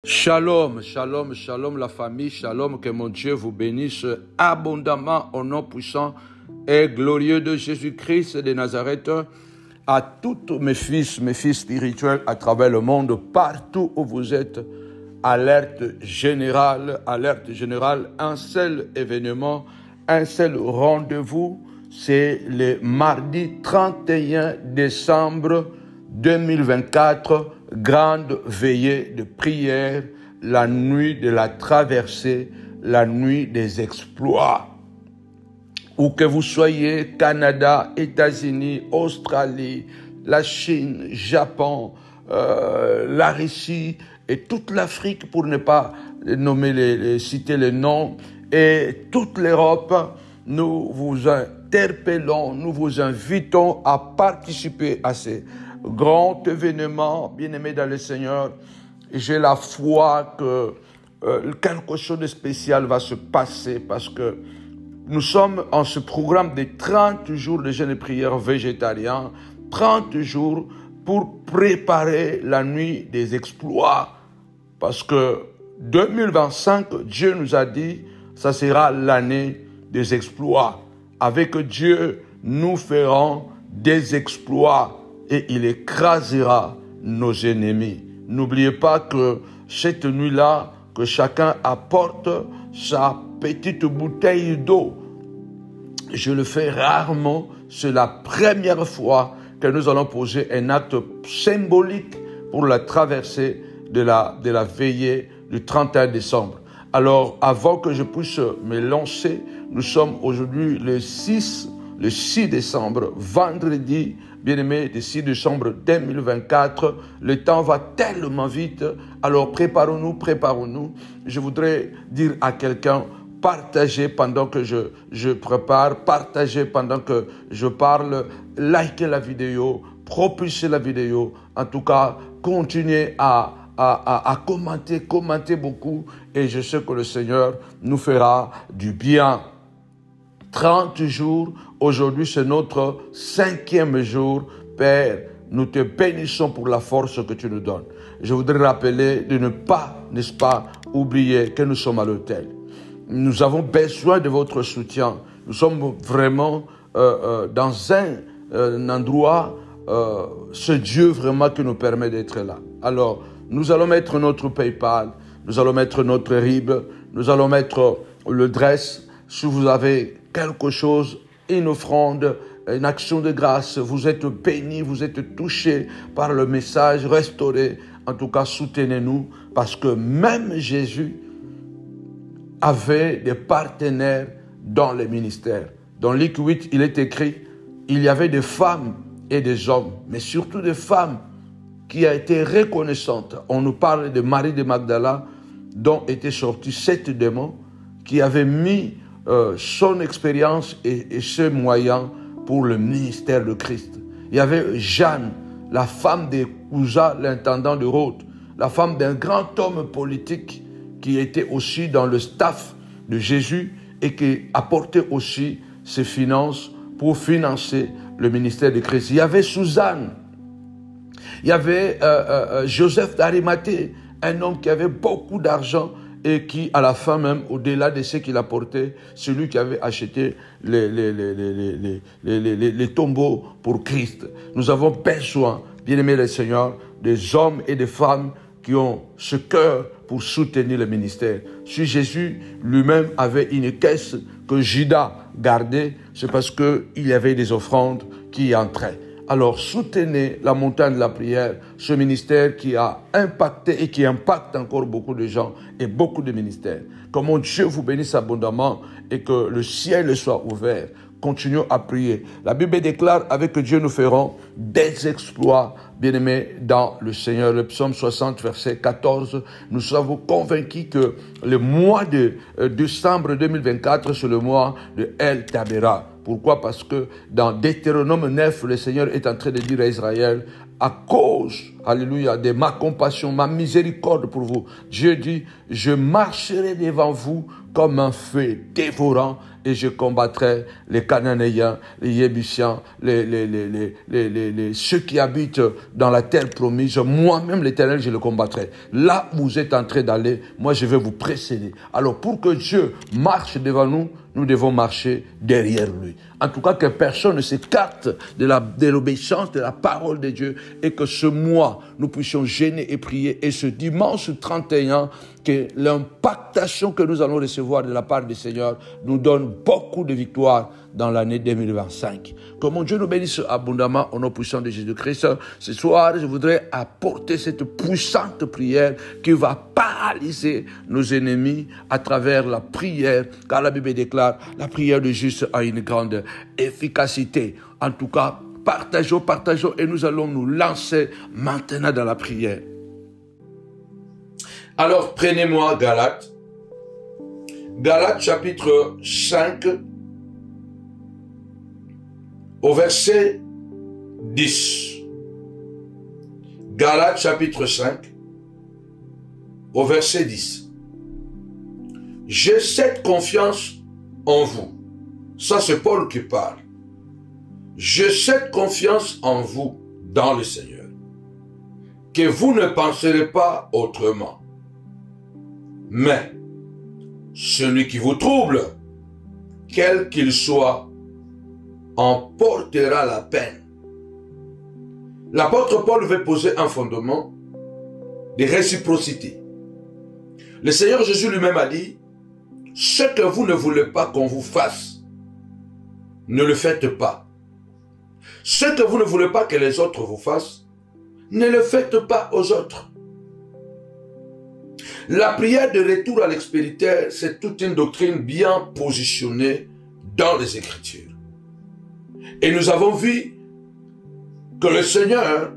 Shalom, shalom, shalom la famille, shalom, que mon Dieu vous bénisse abondamment au nom puissant et glorieux de Jésus-Christ de Nazareth, à tous mes fils spirituels à travers le monde, partout où vous êtes, alerte générale, un seul événement, un seul rendez-vous, c'est le mardi 31 décembre 2024, grande veillée de prière, la nuit de la traversée, la nuit des exploits. Où que vous soyez, Canada, États-Unis, Australie, la Chine, Japon, la Russie et toute l'Afrique, pour ne pas citer les noms, et toute l'Europe, nous vous interpellons, nous vous invitons à participer à ces grand événement, bien-aimé dans le Seigneur. J'ai la foi que quelque chose de spécial va se passer parce que nous sommes en ce programme de 30 jours de jeûne et prière végétarien, 30 jours pour préparer la nuit des exploits. Parce que 2025, Dieu nous a dit, ça sera l'année des exploits. Avec Dieu, nous ferons des exploits. Et il écrasera nos ennemis. N'oubliez pas que cette nuit-là, que chacun apporte sa petite bouteille d'eau. Je le fais rarement. C'est la première fois que nous allons poser un acte symbolique pour la traversée de la veillée du 31 décembre. Alors, avant que je puisse me lancer, nous sommes aujourd'hui le 6 décembre, vendredi, bien-aimé, le 6 décembre 2024. Le temps va tellement vite. Alors, préparons-nous. Je voudrais dire à quelqu'un, partagez pendant que je prépare, partagez pendant que je parle, likez la vidéo, propulsez la vidéo. En tout cas, continuez à commenter beaucoup et je sais que le Seigneur nous fera du bien. 30 jours, aujourd'hui c'est notre 5e jour. Père, nous te bénissons pour la force que tu nous donnes. Je voudrais rappeler de ne pas, n'est-ce pas, oublier que nous sommes à l'autel. Nous avons besoin de votre soutien. Nous sommes vraiment dans un endroit, ce Dieu vraiment qui nous permet d'être là. Alors, nous allons mettre notre PayPal, nous allons mettre notre RIB, nous allons mettre le dress. Si vous avez quelque chose, une offrande, une action de grâce, vous êtes bénis, vous êtes touchés par le message, restauré. En tout cas, soutenez-nous parce que même Jésus avait des partenaires dans le ministère. Dans Luc 8, il est écrit, il y avait des femmes et des hommes, mais surtout des femmes qui a été reconnaissante. On nous parle de Marie de Magdala, dont étaient sortis 7 démons, qui avaient mis son expérience et ses moyens pour le ministère de Christ. Il y avait Jeanne, la femme de Uza, l'intendant de Rhodes, la femme d'un grand homme politique qui était aussi dans le staff de Jésus et qui apportait aussi ses finances pour financer le ministère de Christ. Il y avait Suzanne, il y avait Joseph d'Arimathée, un homme qui avait beaucoup d'argent et qui, à la fin même, au-delà de ce qu'il apportait, celui qui avait acheté les tombeaux pour Christ. Nous avons besoin, bien-aimés les Seigneurs, des hommes et des femmes qui ont ce cœur pour soutenir le ministère. Si Jésus lui-même avait une caisse que Judas gardait, c'est parce qu'il y avait des offrandes qui y entraient. Alors, soutenez la montagne de la prière, ce ministère qui a impacté et qui impacte encore beaucoup de gens et beaucoup de ministères. Que mon Dieu vous bénisse abondamment et que le ciel soit ouvert. Continuons à prier. La Bible déclare, avec Dieu nous ferons des exploits, bien-aimés, dans le Seigneur. Le psaume 60, verset 14, nous sommes convaincus que le mois de décembre 2024, c'est le mois de El Tabera. Pourquoi? Parce que dans Deutéronome 9, le Seigneur est en train de dire à Israël, à cause, alléluia, de ma compassion, ma miséricorde pour vous, Dieu dit, je marcherai devant vous comme un feu dévorant et je combattrai les Cananéens, les Jébusiens, ceux qui habitent dans la terre promise. Moi-même, l'Éternel, je le combattrai. Là où vous êtes en train d'aller, moi, je vais vous précéder. Alors, pour que Dieu marche devant nous, nous devons marcher derrière lui. En tout cas, que personne ne s'écarte de l'obéissance de la parole de Dieu et que ce mois, nous puissions gêner et prier. Et ce dimanche 31, que l'impactation que nous allons recevoir de la part du Seigneur nous donne beaucoup de victoires dans l'année 2025. Que mon Dieu nous bénisse abondamment au nom puissant de Jésus-Christ. Ce soir, je voudrais apporter cette puissante prière qui va paralyser nos ennemis à travers la prière, car la Bible déclare la prière du juste a une grande efficacité. En tout cas, partageons et nous allons nous lancer maintenant dans la prière. Alors, prenez-moi Galates chapitre 5, au verset 10. Galates chapitre 5, au verset 10. J'ai cette confiance en vous. Ça, c'est Paul qui parle. J'ai cette confiance en vous dans le Seigneur, que vous ne penserez pas autrement. Mais celui qui vous trouble, quel qu'il soit, en portera la peine. L'apôtre Paul veut poser un fondement de réciprocité. Le Seigneur Jésus lui-même a dit, ce que vous ne voulez pas qu'on vous fasse, ne le faites pas. Ce que vous ne voulez pas que les autres vous fassent, ne le faites pas aux autres. La prière de retour à l'expérité, c'est toute une doctrine bien positionnée dans les Écritures. Et nous avons vu que le Seigneur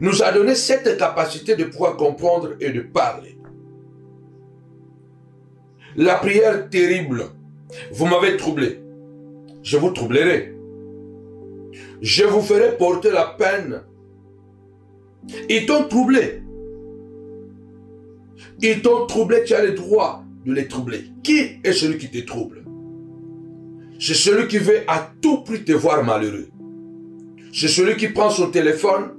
nous a donné cette capacité de pouvoir comprendre et de parler. La prière terrible, vous m'avez troublé, je vous troublerai. Je vous ferai porter la peine. Ils t'ont troublé. Ils t'ont troublé, tu as le droit de les troubler. Qui est celui qui te trouble? C'est celui qui veut à tout prix te voir malheureux. C'est celui qui prend son téléphone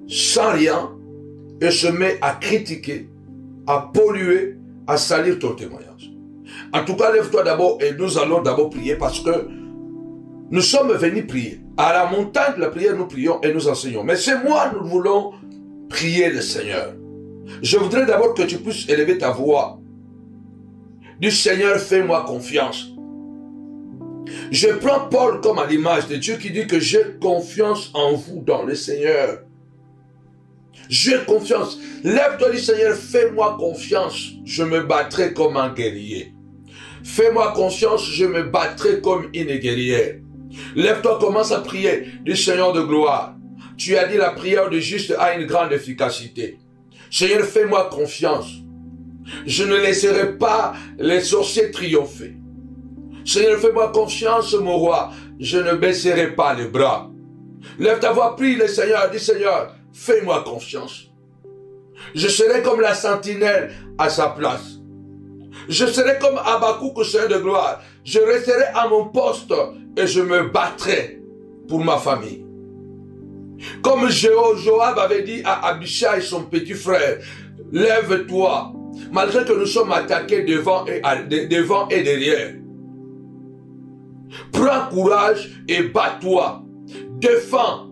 sans rien et se met à critiquer, à polluer, à salir ton témoignage. En tout cas, lève-toi d'abord et nous allons d'abord prier parce que nous sommes venus prier. À la montagne de la prière, nous prions et nous enseignons. Mais c'est moi, nous voulons prier le Seigneur. Je voudrais d'abord que tu puisses élever ta voix. Du Seigneur, fais-moi confiance. Je prends Paul comme à l'image de Dieu qui dit que j'ai confiance en vous dans le Seigneur. J'ai confiance. Lève-toi du Seigneur, fais-moi confiance. Je me battrai comme un guerrier. Fais-moi confiance, je me battrai comme une guerrière. Lève-toi, commence à prier du Seigneur de gloire. Tu as dit la prière du juste a une grande efficacité. Seigneur, fais-moi confiance. Je ne laisserai pas les sorciers triompher. Seigneur, fais-moi confiance, mon roi. Je ne baisserai pas les bras. Lève ta voix, prie le Seigneur. Dis, Seigneur, fais-moi confiance. Je serai comme la sentinelle à sa place. Je serai comme Habakkuk, Seigneur de gloire. Je resterai à mon poste et je me battrai pour ma famille. Comme Joab avait dit à Abishai, son petit frère, lève-toi, malgré que nous sommes attaqués devant et derrière. Prends courage et bats-toi. Défends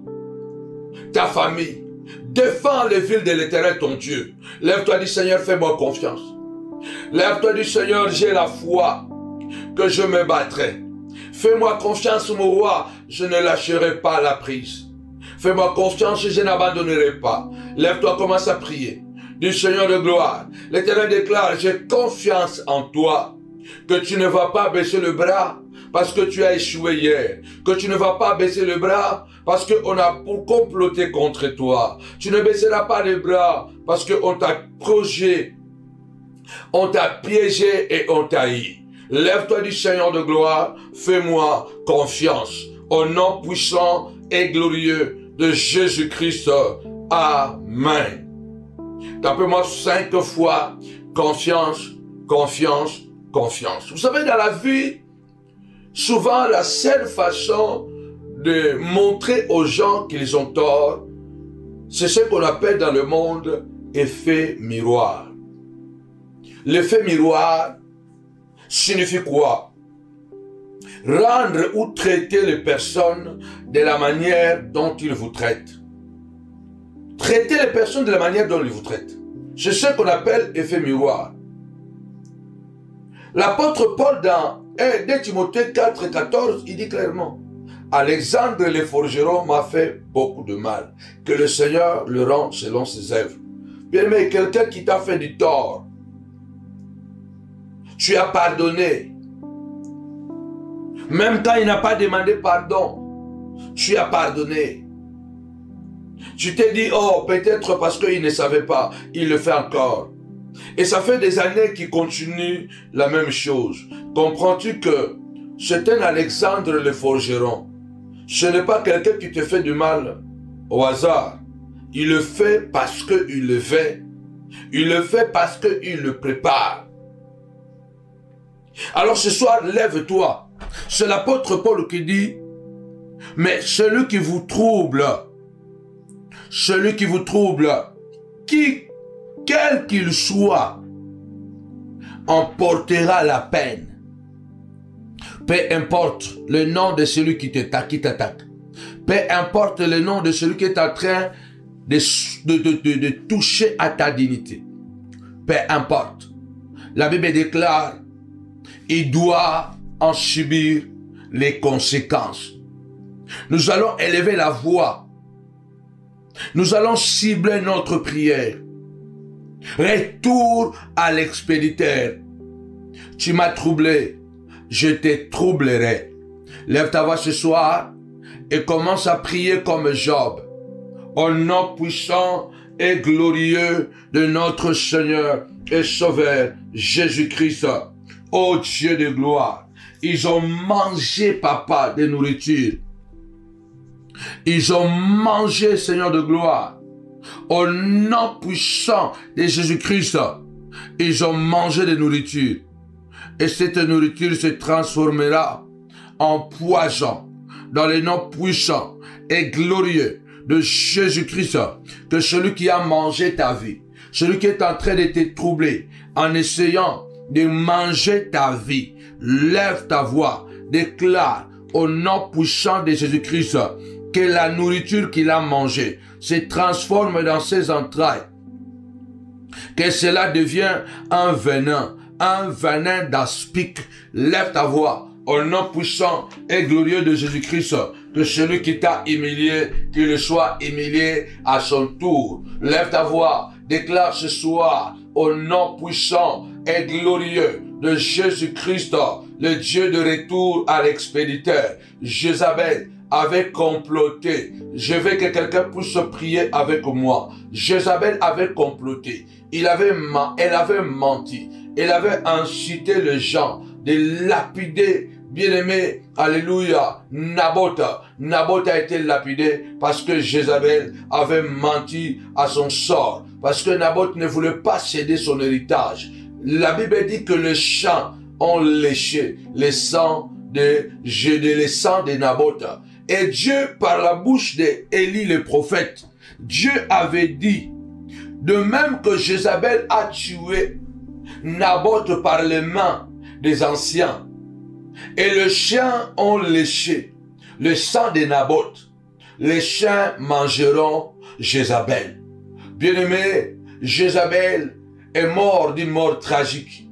ta famille. Défends les villes de l'Éternel, ton Dieu. Lève-toi, dis Seigneur, fais-moi confiance. Lève-toi, dis Seigneur, j'ai la foi que je me battrai. Fais-moi confiance, mon roi, je ne lâcherai pas la prise. Fais-moi confiance, je n'abandonnerai pas. Lève-toi, commence à prier. Du Seigneur de gloire, l'Éternel déclare, j'ai confiance en toi, que tu ne vas pas baisser le bras parce que tu as échoué hier, que tu ne vas pas baisser le bras parce qu'on a comploté contre toi. Tu ne baisseras pas les bras parce qu'on t'a projeté, on t'a piégé et on t'a haï. Lève-toi du Seigneur de gloire, fais-moi confiance. Au nom puissant et glorieux de Jésus-Christ. Amen. Tapez-moi 5 fois confiance, confiance, confiance. Vous savez, dans la vie, souvent la seule façon de montrer aux gens qu'ils ont tort, c'est ce qu'on appelle dans le monde effet miroir. L'effet miroir signifie quoi? Rendre ou traiter les personnes de la manière dont ils vous traitent. Traiter les personnes de la manière dont ils vous traitent. C'est ce qu'on appelle effet miroir. L'apôtre Paul dans 2 Timothée 4, 14, il dit clairement: Alexandre le forgeron m'a fait beaucoup de mal. Que le Seigneur le rende selon ses œuvres. Bien aimé, quelqu'un qui t'a fait du tort, tu as pardonné. Même quand il n'a pas demandé pardon, tu as pardonné. Tu t'es dit, oh, peut-être parce qu'il ne savait pas, il le fait encore. Et ça fait des années qu'il continue la même chose. Comprends-tu que c'est un Alexandre le forgeron? Ce n'est pas quelqu'un qui te fait du mal au hasard. Il le fait parce qu'il le fait. Il le fait parce qu'il le prépare. Alors ce soir, lève-toi. C'est l'apôtre Paul qui dit, mais celui qui vous trouble, quel qu'il soit, emportera la peine. Peu importe le nom de celui qui t'attaque. Peu importe le nom de celui qui est en train de toucher à ta dignité. Peu importe. La Bible déclare, il doit en subir les conséquences. Nous allons élever la voix. Nous allons cibler notre prière. Retour à l'expéditeur. Tu m'as troublé, je te troublerai. Lève ta voix ce soir et commence à prier comme Job. Au nom puissant et glorieux de notre Seigneur et Sauveur Jésus-Christ. Ô Dieu de gloire, ils ont mangé, papa, de nourriture. Ils ont mangé, Seigneur de gloire. Au nom puissant de Jésus-Christ, ils ont mangé de nourriture. Et cette nourriture se transformera en poison dans le nom puissant et glorieux de Jésus-Christ. Que celui qui a mangé ta vie, celui qui est en train de te troubler, en essayant de manger ta vie, lève ta voix, déclare au nom puissant de Jésus-Christ que la nourriture qu'il a mangée se transforme dans ses entrailles, que cela devient un venin d'aspic. Lève ta voix au nom puissant et glorieux de Jésus-Christ, que celui qui t'a humilié, qu'il le soit humilié à son tour. Lève ta voix, déclare ce soir au nom puissant et glorieux de Jésus-Christ, le Dieu de retour à l'expéditeur. Jézabel avait comploté. Je veux que quelqu'un puisse prier avec moi. Jézabel avait comploté. Elle avait menti. Elle avait incité les gens de lapider, bien-aimé, alléluia, Naboth. Naboth a été lapidé parce que Jézabel avait menti à son sort. Parce que Naboth ne voulait pas céder son héritage. La Bible dit que les champs ont léché le sang de Naboth. Et Dieu, par la bouche d'Élie le prophète, Dieu avait dit, de même que Jézabel a tué Naboth par les mains des anciens, et les chiens ont léché le sang de Naboth, les chiens mangeront Jézabel. Bien-aimé, Jézabel est morte d'une mort tragique.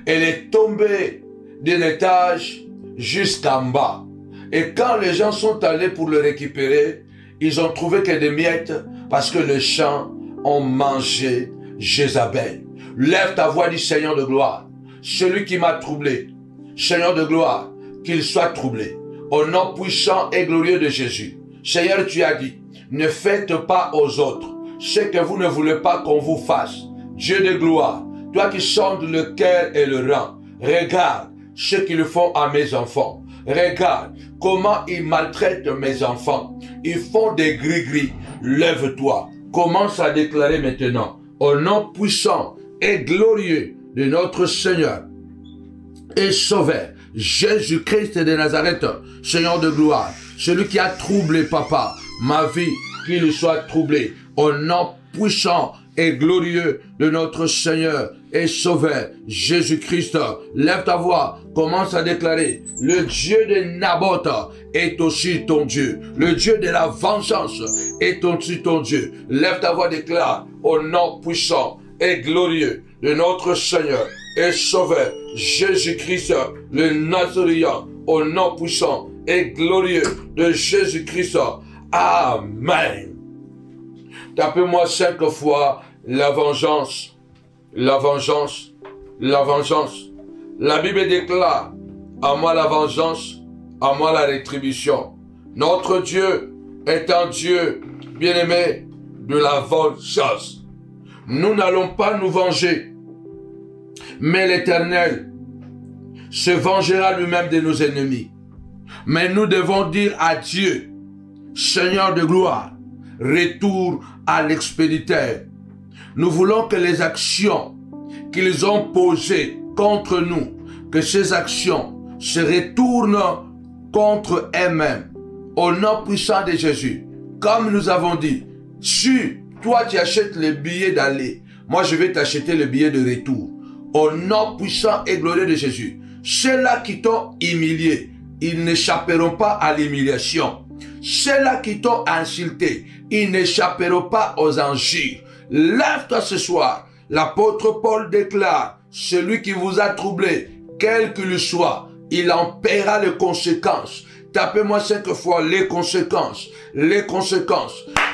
Elle est tombée d'un étage jusqu'en bas. Et quand les gens sont allés pour le récupérer, ils ont trouvé que des miettes parce que les chiens ont mangé Jézabel. Lève ta voix, dit Seigneur de gloire. Celui qui m'a troublé, Seigneur de gloire, qu'il soit troublé. Au nom puissant et glorieux de Jésus. Seigneur, tu as dit, ne faites pas aux autres ce que vous ne voulez pas qu'on vous fasse. Dieu de gloire, toi qui sondes le cœur et le rein, regarde ce qu'ils font à mes enfants. Regarde comment ils maltraitent mes enfants. Ils font des gris-gris. Lève-toi. Commence à déclarer maintenant, au nom puissant et glorieux de notre Seigneur et Sauveur, Jésus-Christ de Nazareth, Seigneur de gloire, celui qui a troublé, papa, ma vie, qu'il soit troublé, au nom puissant et glorieux de notre Seigneur et Sauveur, Jésus-Christ. Lève ta voix, commence à déclarer, le Dieu de Naboth est aussi ton Dieu. Le Dieu de la vengeance est aussi ton Dieu. Lève ta voix, déclare, au nom puissant et glorieux de notre Seigneur et Sauveur, Jésus-Christ, le Nazaréen, au nom puissant et glorieux de Jésus-Christ. Amen. Tapez-moi 5 fois la vengeance, la vengeance, la vengeance. La Bible déclare, à moi la vengeance, à moi la rétribution. Notre Dieu est un Dieu bien-aimé de la vengeance. Nous n'allons pas nous venger, mais l'Éternel se vengera lui-même de nos ennemis. Mais nous devons dire à Dieu, Seigneur de gloire, retour à l'expéditeur. Nous voulons que les actions qu'ils ont posées contre nous, que ces actions se retournent contre elles-mêmes. Au nom puissant de Jésus, comme nous avons dit, si toi tu achètes le billet d'aller, moi je vais t'acheter le billet de retour. Au nom puissant et glorieux de Jésus, ceux-là qui t'ont humilié, ils n'échapperont pas à l'humiliation. Ceux-là qui t'ont insulté, ils n'échapperont pas aux injures. Lève-toi ce soir. L'apôtre Paul déclare, celui qui vous a troublé, quel qu'il soit, il en paiera les conséquences. Tapez-moi 5 fois les conséquences,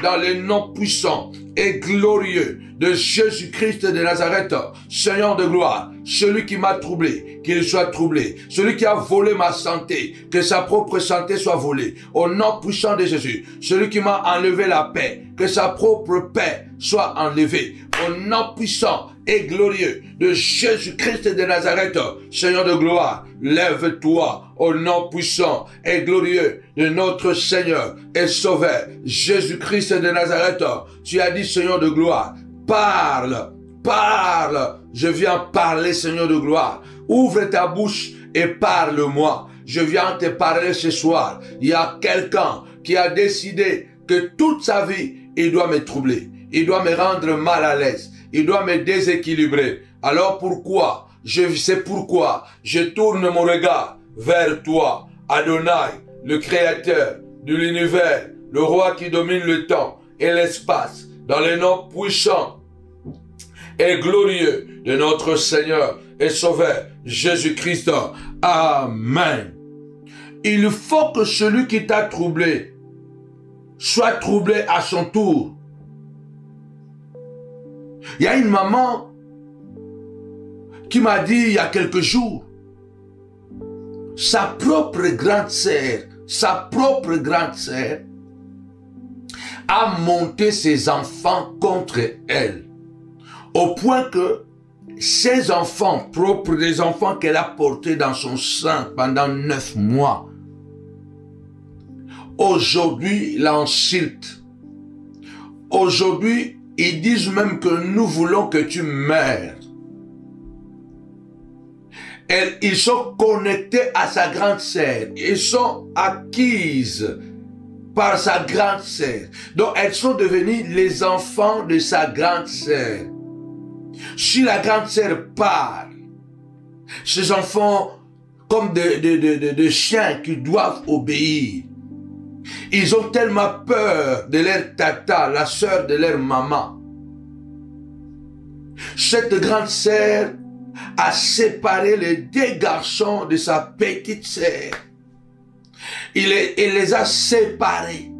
dans le nom puissant et glorieux de Jésus-Christ de Nazareth, Seigneur de gloire, celui qui m'a troublé, qu'il soit troublé, celui qui a volé ma santé, que sa propre santé soit volée, au nom puissant de Jésus, celui qui m'a enlevé la paix, que sa propre paix soit enlevée, au nom puissant et glorieux de Jésus-Christ de Nazareth, Seigneur de gloire, lève-toi au nom puissant et glorieux de notre Seigneur et Sauveur, Jésus-Christ de Nazareth. Tu as dit, Seigneur de gloire, parle, parle. Je viens parler, Seigneur de gloire. Ouvre ta bouche et parle-moi. Je viens te parler ce soir. Il y a quelqu'un qui a décidé que toute sa vie, il doit me troubler. Il doit me rendre mal à l'aise. Il doit me déséquilibrer. Alors pourquoi? C'est pourquoi je tourne mon regard vers toi, Adonai, le Créateur de l'univers, le Roi qui domine le temps et l'espace, dans le nom puissant et glorieux de notre Seigneur et Sauveur, Jésus-Christ. Amen. Il faut que celui qui t'a troublé soit troublé à son tour. Il y a une maman qui m'a dit il y a quelques jours, sa propre grande sœur a monté ses enfants contre elle, au point que ses enfants propres, des enfants qu'elle a portés dans son sein pendant 9 mois, aujourd'hui l'insultent. Aujourd'hui, ils disent même que nous voulons que tu meurs. Ils sont connectés à sa grande sœur. Ils sont acquises par sa grande sœur. Donc elles sont devenues les enfants de sa grande sœur. Si la grande sœur part, ces enfants, comme des chiens qui doivent obéir, ils ont tellement peur de leur tata, la sœur de leur maman. Cette grande sœur a séparé les 2 garçons de sa petite sœur. Il les a séparés.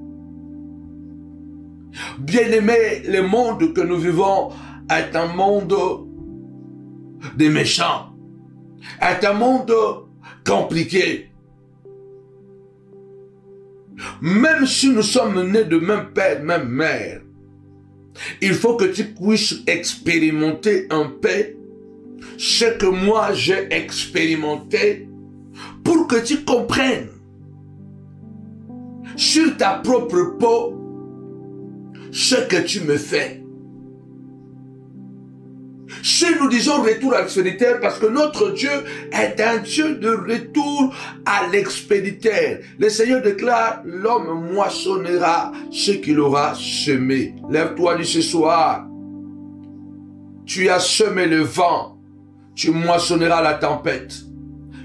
Bien-aimés, le monde que nous vivons est un monde de méchants, est un monde compliqué. Même si nous sommes nés de même père, même mère, il faut que tu puisses expérimenter un peu ce que moi j'ai expérimenté pour que tu comprennes sur ta propre peau ce que tu me fais. Si nous disons retour à l'expéditeur, parce que notre Dieu est un Dieu de retour à l'expéditeur. Le Seigneur déclare, l'homme moissonnera ce qu'il aura semé. Lève-toi ce soir. Tu as semé le vent, tu moissonneras la tempête.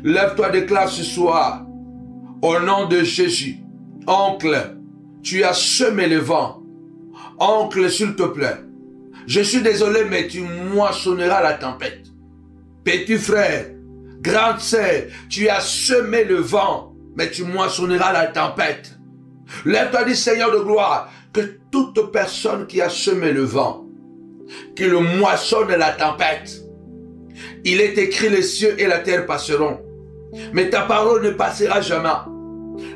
Lève-toi, déclare ce soir, au nom de Jésus. Oncle, tu as semé le vent. Oncle, s'il te plaît, je suis désolé, mais tu moissonneras la tempête. Petit frère, grande sœur, tu as semé le vent, mais tu moissonneras la tempête. Lève-toi, dis Seigneur de gloire, que toute personne qui a semé le vent, qu'il moissonne la tempête. Il est écrit, les cieux et la terre passeront, mais ta parole ne passera jamais.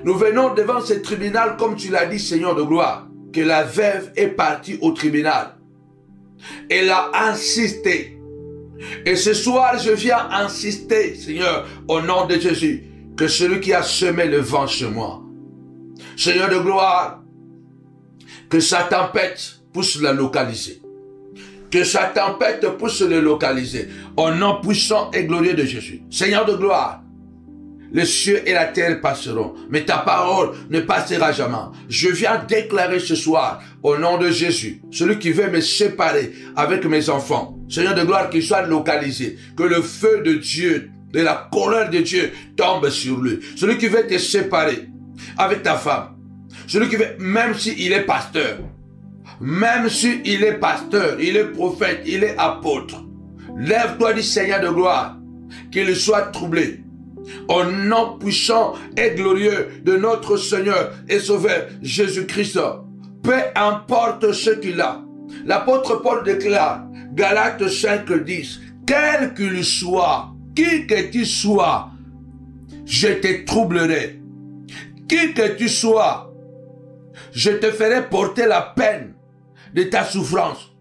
Nous venons devant ce tribunal, comme tu l'as dit, Seigneur de gloire, que la veuve est partie au tribunal. Elle a insisté. Et ce soir, je viens insister, Seigneur, au nom de Jésus, que celui qui a semé le vent chez moi, Seigneur de gloire, que sa tempête puisse la localiser. Que sa tempête puisse le localiser. Au nom puissant et glorieux de Jésus. Seigneur de gloire, les cieux et la terre passeront, mais ta parole ne passera jamais. Je viens déclarer ce soir, au nom de Jésus, celui qui veut me séparer avec mes enfants, Seigneur de gloire, qu'il soit localisé, que le feu de Dieu, de la colère de Dieu tombe sur lui. Celui qui veut te séparer avec ta femme, celui qui veut, même s'il est pasteur, même s'il est pasteur, il est prophète, il est apôtre, lève-toi, dis Seigneur de gloire, qu'il soit troublé. Au nom puissant et glorieux de notre Seigneur et Sauveur Jésus-Christ, peu importe ce qu'il a, l'apôtre Paul déclare, Galates 5, 10, quel qu'il soit, qui que tu sois, je te troublerai. Qui que tu sois, je te ferai porter la peine de ta souffrance.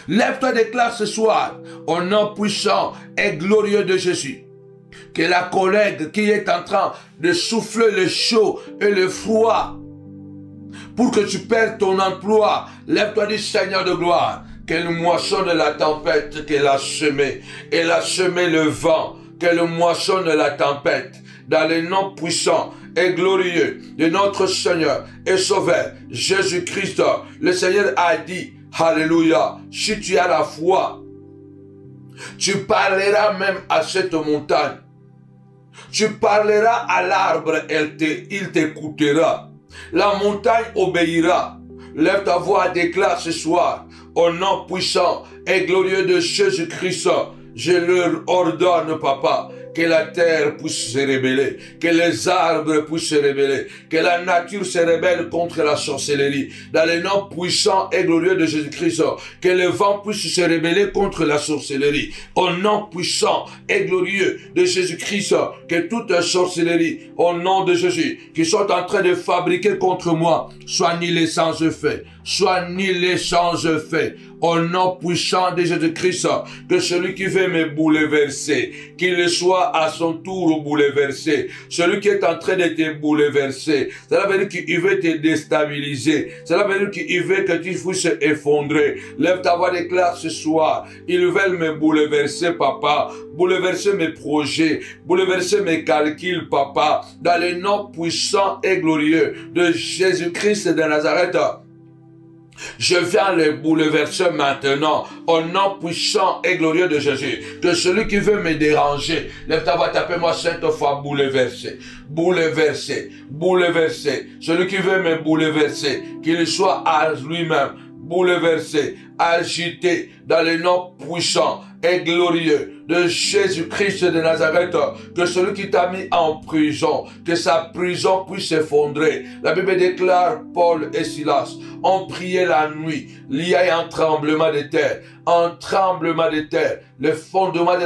Lève-toi, déclare ce soir, au nom puissant et glorieux de Jésus, que la collègue qui est en train de souffler le chaud et le froid pour que tu perdes ton emploi, lève-toi, dis Seigneur de gloire, qu'elle moissonne la tempête qu'elle a semée. Elle a semé le vent, qu'elle moissonne la tempête. Dans le nom puissant et glorieux de notre Seigneur et Sauveur Jésus-Christ, le Seigneur a dit, alléluia, si tu as la foi, tu parleras même à cette montagne. Tu parleras à l'arbre, il t'écoutera. La montagne obéira. Lève ta voix, déclare ce soir, au nom puissant et glorieux de Jésus-Christ, je leur ordonne, papa, que la terre puisse se rébeller, que les arbres puissent se rébeller, que la nature se rébelle contre la sorcellerie. Dans le nom puissant et glorieux de Jésus-Christ, que le vent puisse se rébeller contre la sorcellerie. Au nom puissant et glorieux de Jésus-Christ, que toute sorcellerie, au nom de Jésus, qui sont en train de fabriquer contre moi, soit annihilée sans effet, soit annihilée sans effet. Au nom puissant de Jésus-Christ, que celui qui veut me bouleverser, qu'il soit à son tour bouleversé. Celui qui est en train de te bouleverser, cela veut dire qu'il veut te déstabiliser. Cela veut dire qu'il veut que tu puisses effondrer. Lève ta voix, déclare ce soir, ils veulent me bouleverser, papa. Bouleverser mes projets, bouleverser mes calculs, papa. Dans le nom puissant et glorieux de Jésus-Christ de Nazareth, je viens les bouleverser maintenant, au nom puissant et glorieux de Jésus. Que celui qui veut me déranger, lève ta voix, tapez-moi 5 fois, bouleverser, bouleverser, bouleverser. Celui qui veut me bouleverser, qu'il soit à lui-même, bouleversé, agité, dans le nom puissant et glorieux de Jésus-Christ de Nazareth, que celui qui t'a mis en prison, que sa prison puisse s'effondrer. La Bible déclare, Paul et Silas ont prié la nuit, il y a un tremblement de terre, le fondement de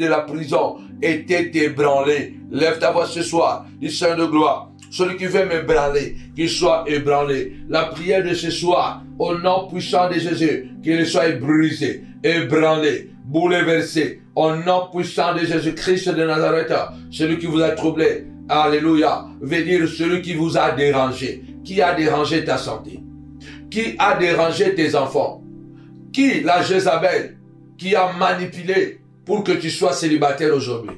la prison était ébranlé. Lève ta voix ce soir, dis Seigneur de gloire, celui qui veut m'ébranler, qu'il soit ébranlé. La prière de ce soir, au nom puissant de Jésus, qu'il soit brisé, ébranlé, bouleversé, au nom puissant de Jésus-Christ de Nazareth, celui qui vous a troublé, Alléluia, veut dire celui qui vous a dérangé. Qui a dérangé ta santé? Qui a dérangé tes enfants? Qui, la Jézabel, qui a manipulé pour que tu sois célibataire aujourd'hui?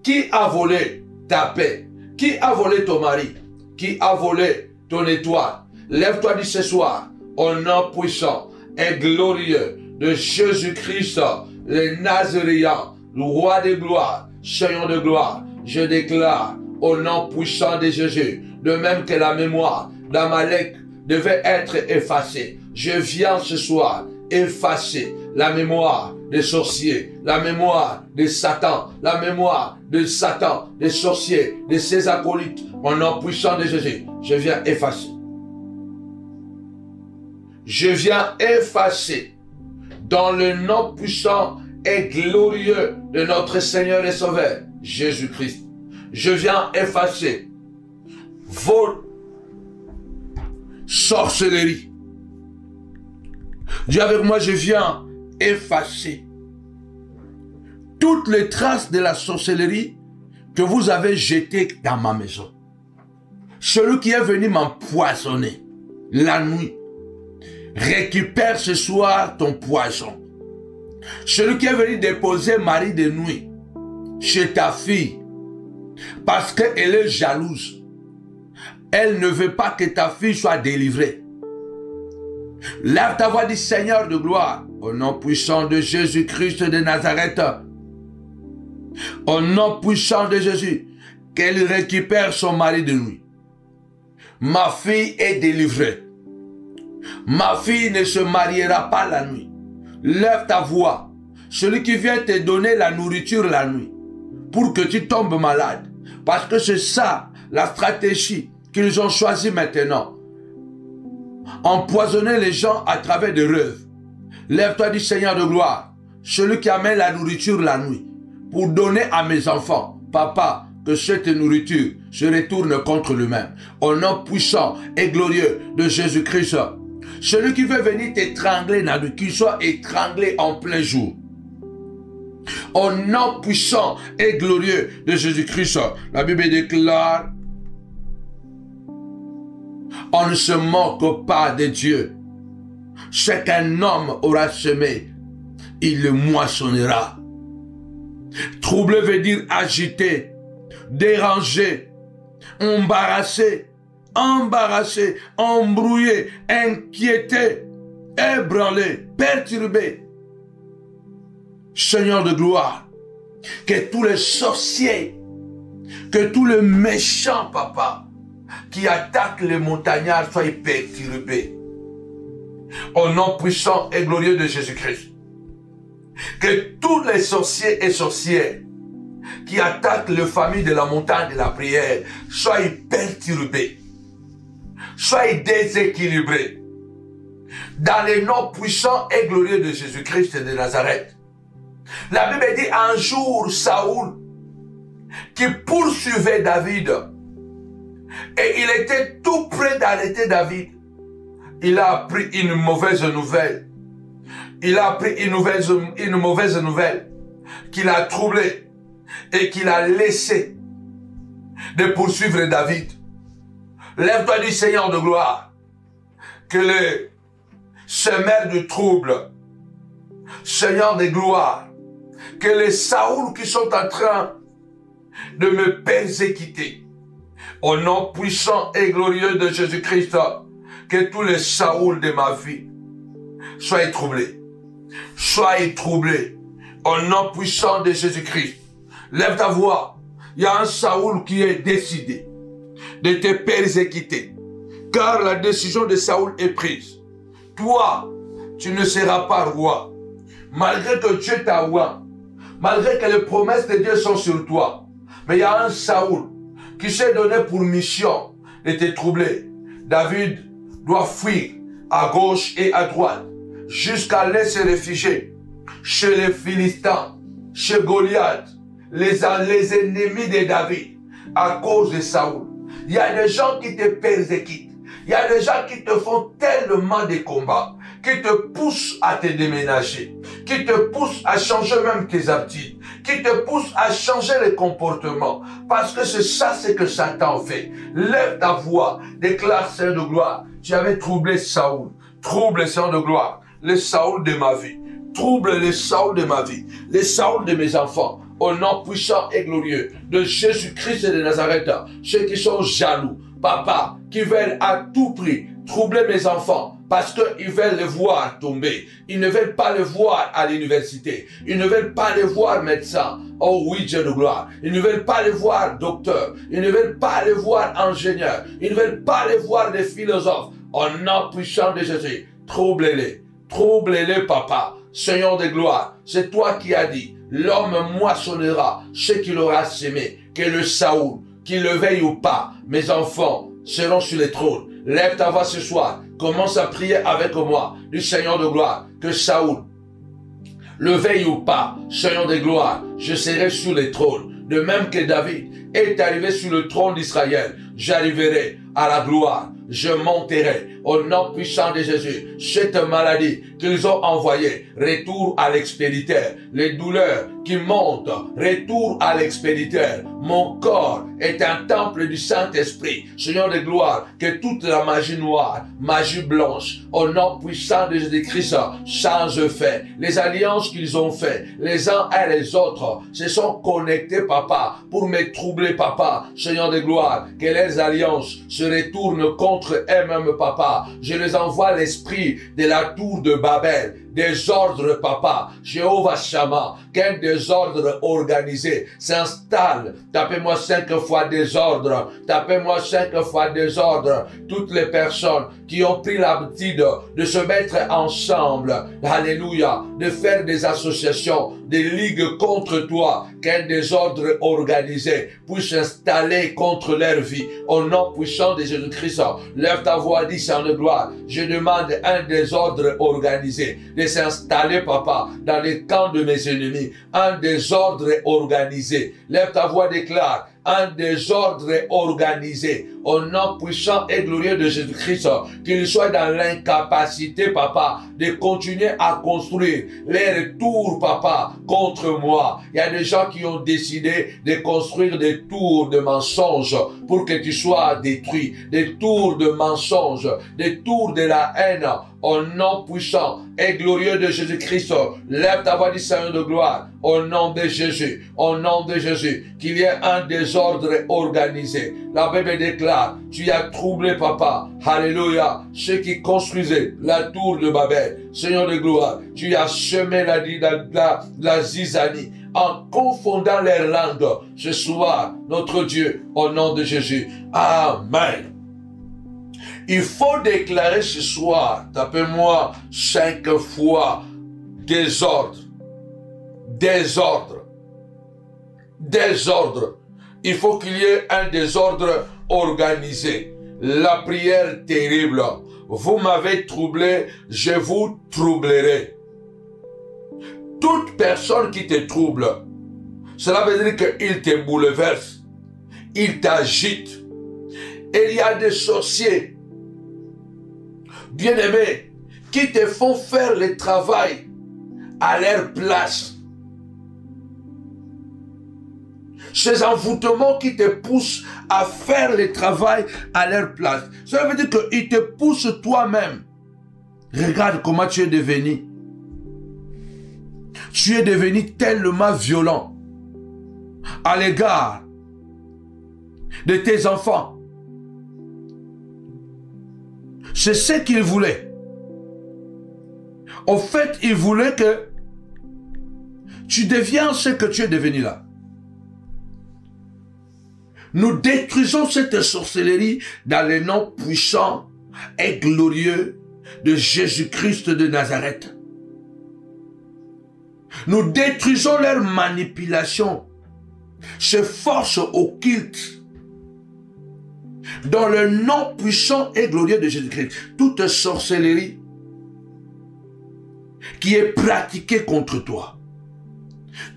Qui a volé ta paix? Qui a volé ton mari? Qui a volé ton étoile? Lève-toi dit ce soir, au nom puissant et glorieux de Jésus-Christ, le Nazaréen, le roi de gloire, Seigneur de gloire. Je déclare au nom puissant de Jésus, de même que la mémoire d'Amalek devait être effacée. Je viens ce soir effacer la mémoire des sorciers, la mémoire de Satan, la mémoire de Satan, des sorciers, de ses acolytes. Au nom puissant de Jésus, je viens effacer. Je viens effacer dans le nom puissant et glorieux de notre Seigneur et Sauveur, Jésus-Christ. Je viens effacer vos sorcelleries. Dis avec moi, je viens effacer toutes les traces de la sorcellerie que vous avez jetées dans ma maison. Celui qui est venu m'empoisonner la nuit, récupère ce soir ton poison. Celui qui est venu déposer mari de nuit chez ta fille, parce qu'elle est jalouse, elle ne veut pas que ta fille soit délivrée. Lève ta voix, dit Seigneur de gloire, au nom puissant de Jésus-Christ de Nazareth, au nom puissant de Jésus, qu'elle récupère son mari de nuit. Ma fille est délivrée. Ma fille ne se mariera pas la nuit. Lève ta voix. Celui qui vient te donner la nourriture la nuit, pour que tu tombes malade. Parce que c'est ça, la stratégie qu'ils ont choisie maintenant. Empoisonner les gens à travers des rêves. Lève-toi du Seigneur de gloire. Celui qui amène la nourriture la nuit, pour donner à mes enfants. Papa, que cette nourriture se retourne contre lui-même. Au nom puissant et glorieux de Jésus-Christ. Celui qui veut venir t'étrangler la nuit, qu'il soit étranglé en plein jour. Au nom puissant et glorieux de Jésus-Christ, la Bible déclare, on ne se moque pas de Dieu. Ce qu'un homme aura semé, il le moissonnera. Troublé veut dire agité, dérangé, embarrassé, embrouillé, inquiété, ébranlé, perturbé. Seigneur de gloire, que tous les sorciers, que tous les méchants, papa, qui attaquent les montagnards soient perturbés. Au nom puissant et glorieux de Jésus-Christ. Que tous les sorciers et sorcières qui attaquent les familles de la montagne de la prière soient perturbés, soient déséquilibrés. Dans le nom puissant et glorieux de Jésus-Christ de Nazareth. La Bible dit un jour Saoul qui poursuivait David et il était tout près d'arrêter David. Il a appris une mauvaise nouvelle. Il a appris une mauvaise nouvelle qui l'a troublé et qui l'a laissé de poursuivre David. Lève-toi du Seigneur de gloire. Que les semeurs de trouble, Seigneur de gloire, que les Saoul qui sont en train de me persécuter, au nom puissant et glorieux de Jésus-Christ, que tous les Saoul de ma vie soient troublés. Sois troublé au nom puissant de Jésus-Christ. Lève ta voix. Il y a un Saoul qui est décidé de te persécuter. Car la décision de Saoul est prise. Toi, tu ne seras pas roi. Malgré que Dieu t'a oint, malgré que les promesses de Dieu sont sur toi. Mais il y a un Saoul qui s'est donné pour mission de te troubler. David doit fuir à gauche et à droite, jusqu'à aller se réfugier chez les Philistins, chez Goliath, les ennemis de David, à cause de Saoul. Il y a des gens qui te persécutent. Il y a des gens qui te font tellement de combats, qui te poussent à te déménager, qui te poussent à changer même tes habitudes, qui te pousse à changer les comportements. Parce que c'est ça, c'est que Satan fait. Lève ta voix, déclare Seigneur de gloire. Tu avais troublé Saoul. Trouble Seigneur de gloire. Le Saoul de ma vie. Trouble les Saoul de ma vie. Les Saoul de mes enfants. Au nom puissant et glorieux de Jésus-Christ de Nazareth. Ceux qui sont jaloux. Papa, qui veulent à tout prix troubler mes enfants. Parce qu'ils veulent les voir tomber. Ils ne veulent pas les voir à l'université. Ils ne veulent pas les voir médecins. Oh oui, Dieu de gloire. Ils ne veulent pas les voir docteurs. Ils ne veulent pas les voir ingénieurs. Ils ne veulent pas les voir des philosophes. Au nom puissant de Jésus, troublez-les. Troublez-les, papa. Seigneur de gloire, c'est toi qui as dit, l'homme moissonnera ce qu'il aura sémé. Que le Saoul, qu'il le veuille ou pas, mes enfants seront sur les trônes. Lève ta voix ce soir. Commence à prier avec moi du Seigneur de gloire. Que Saoul, le veuille ou pas, Seigneur de gloire, je serai sur les trônes. De même que David est arrivé sur le trône d'Israël, j'arriverai à la gloire. Je monterai au nom puissant de Jésus. Cette maladie qu'ils ont envoyée, retour à l'expéditeur. Les douleurs qui montent, retour à l'expéditeur. Mon corps est un temple du Saint-Esprit. Seigneur de gloire, que toute la magie noire, magie blanche, au nom puissant de Jésus-Christ, change fait. Les alliances qu'ils ont fait, les uns et les autres, se sont connectés, papa, pour me troubler, papa. Seigneur de gloire, que les alliances se retournent contre elles-mêmes, papa. Je les envoie l'esprit de la tour de Babel. Désordre, papa. Jéhovah Shammah, qu'un désordre organisé s'installe. Tapez-moi 5 fois désordre. Tapez-moi 5 fois désordre. Toutes les personnes qui ont pris l'habitude de se mettre ensemble, alléluia, de faire des associations, des ligues contre toi, qu'un désordre organisé puisse s'installer contre leur vie. Au nom puissant de Jésus-Christ, lève ta voix, dis Seigneur de gloire. Je demande un désordre organisé de s'installer, papa, dans les camps de mes ennemis. Un désordre organisé. Lève ta voix, déclare. Un désordre organisé. Au nom puissant et glorieux de Jésus-Christ, qu'ils soient dans l'incapacité, papa, de continuer à construire les tours, papa, contre moi. Il y a des gens qui ont décidé de construire des tours de mensonges pour que tu sois détruit. Des tours de mensonges, des tours de la haine. Au nom puissant et glorieux de Jésus-Christ, lève ta voix du Seigneur de gloire. Au nom de Jésus, au nom de Jésus, qu'il y ait un désordre organisé. La Bible déclare, tu as troublé, papa, alléluia, ceux qui construisaient la tour de Babel. Seigneur de gloire, tu as semé la zizanie en confondant les langues. Ce soir, notre Dieu, au nom de Jésus. Amen. Il faut déclarer ce soir, tapez-moi 5 fois, désordre, désordre, désordre. Il faut qu'il y ait un désordre organisé. La prière terrible. Vous m'avez troublé, je vous troublerai. Toute personne qui te trouble, cela veut dire qu'il te bouleverse, il t'agite. Et il y a des sorciers, bien-aimés, qui te font faire le travail à leur place. Ces envoûtements qui te poussent à faire le travail à leur place. Ça veut dire qu'ils te poussent toi-même. Regarde comment tu es devenu. Tu es devenu tellement violent à l'égard de tes enfants. C'est ce qu'il voulait. En fait, il voulait que tu deviens ce que tu es devenu là. Nous détruisons cette sorcellerie dans le nom puissant et glorieux de Jésus-Christ de Nazareth. Nous détruisons leur manipulation, ces forces occultes. Dans le nom puissant et glorieux de Jésus-Christ, toute sorcellerie qui est pratiquée contre toi,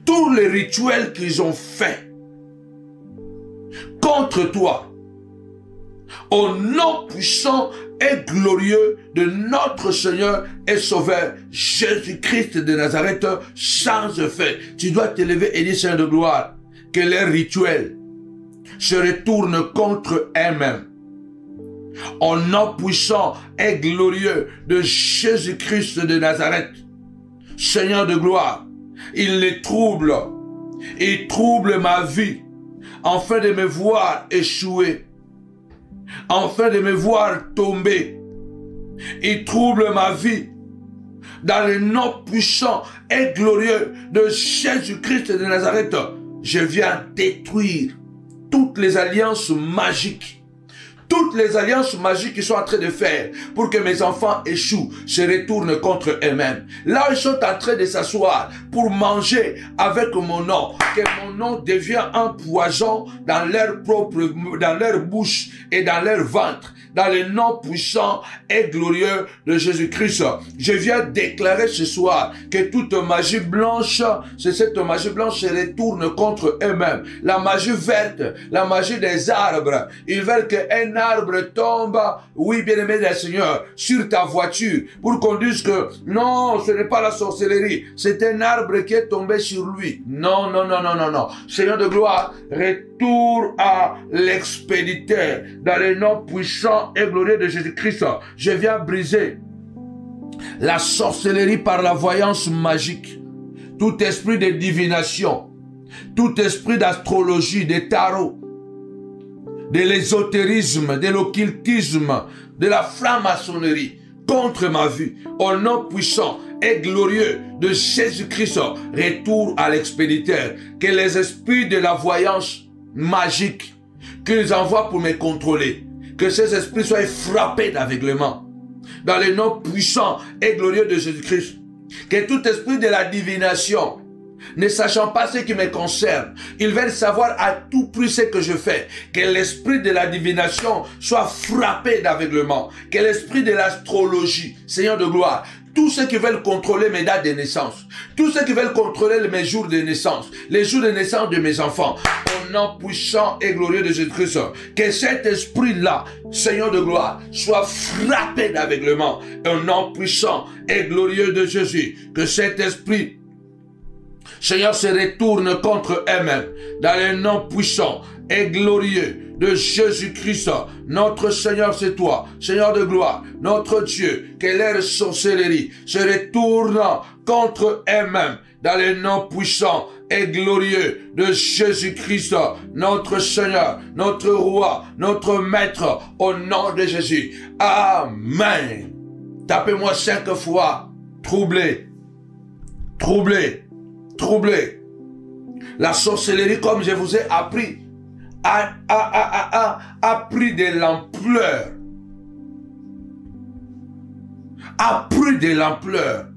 tous les rituels qu'ils ont faits contre toi, au nom puissant et glorieux de notre Seigneur et Sauveur Jésus-Christ de Nazareth sans effet. Tu dois t'élever et dire, Seigneur de gloire, que les rituels se retournent contre eux-mêmes. Au nom puissant et glorieux de Jésus-Christ de Nazareth, Seigneur de gloire, il les trouble. Il trouble ma vie, afin de me voir échouer, afin de me voir tomber. Il trouble ma vie. Dans le nom puissant et glorieux de Jésus-Christ de Nazareth, je viens détruire toutes les alliances magiques. Toutes les alliances magiques qu'ils sont en train de faire pour que mes enfants échouent, se retournent contre eux-mêmes. Là, ils sont en train de s'asseoir pour manger avec mon nom. Que mon nom devient un poison dans leur bouche et dans leur ventre. Dans le nom puissant et glorieux de Jésus-Christ. Je viens déclarer ce soir que toute magie blanche, c'est cette magie blanche se retourne contre eux-mêmes. La magie verte, la magie des arbres. Ils veulent qu'un arbre tombe, oui, bien-aimé des Seigneur, sur ta voiture, pour qu'on dise que non, ce n'est pas la sorcellerie, c'est un arbre qui est tombé sur lui. Non, non, non, non, non, non. Seigneur de gloire, retour à l'expéditeur, dans le nom puissant et glorieux de Jésus-Christ. Je viens briser la sorcellerie par la voyance magique, tout esprit de divination, tout esprit d'astrologie, de tarot, de l'ésotérisme, de l'occultisme, de la franc-maçonnerie contre ma vie. Au nom puissant et glorieux de Jésus-Christ, retour à l'expéditeur. Que les esprits de la voyance magique qu'ils envoient pour me contrôler, que ces esprits soient frappés d'aveuglement. Dans le nom puissant et glorieux de Jésus-Christ. Que tout esprit de la divination, ne sachant pas ce qui me concerne, ils veulent savoir à tout prix ce que je fais. Que l'esprit de la divination soit frappé d'aveuglement. Que l'esprit de l'astrologie, Seigneur de gloire, tous ceux qui veulent contrôler mes dates de naissance, tous ceux qui veulent contrôler mes jours de naissance, les jours de naissance de mes enfants, au nom puissant et glorieux de Jésus-Christ, que cet esprit-là, Seigneur de gloire, soit frappé d'aveuglement. Au nom puissant et glorieux de Jésus, que cet esprit, Seigneur, se retourne contre eux-mêmes, dans le nom puissant et glorieux de Jésus-Christ. Notre Seigneur, c'est toi, Seigneur de gloire, notre Dieu, que leur sorcellerie se retourne contre eux-mêmes, dans le nom puissant et glorieux de Jésus-Christ, notre Seigneur, notre Roi, notre Maître, au nom de Jésus. Amen. Tapez-moi 5 fois. Troublé, troublé, troublé. La sorcellerie, comme je vous ai appris, a pris de l'ampleur. A pris de l'ampleur.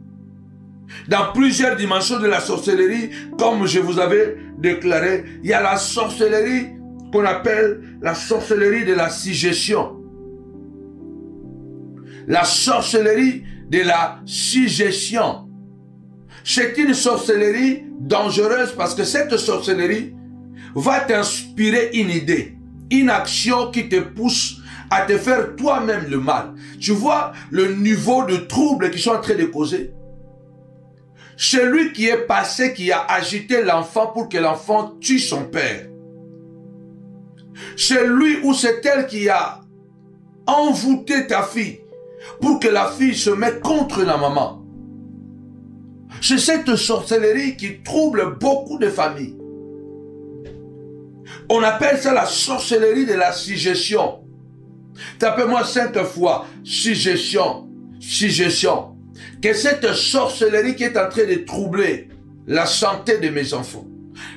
Dans plusieurs dimensions de la sorcellerie, comme je vous avais déclaré, il y a la sorcellerie qu'on appelle la sorcellerie de la suggestion. La sorcellerie de la suggestion. C'est une sorcellerie dangereuse parce que cette sorcellerie va t'inspirer une idée, une action qui te pousse à te faire toi-même le mal. Tu vois le niveau de trouble qu'ils sont en train de causer. Celui qui est passé, qui a agité l'enfant pour que l'enfant tue son père. C'est lui ou c'est elle qui a envoûté ta fille pour que la fille se mette contre la maman. C'est cette sorcellerie qui trouble beaucoup de familles. On appelle ça la sorcellerie de la suggestion. Tapez-moi 5 fois, suggestion, suggestion. Que cette sorcellerie qui est en train de troubler la santé de mes enfants,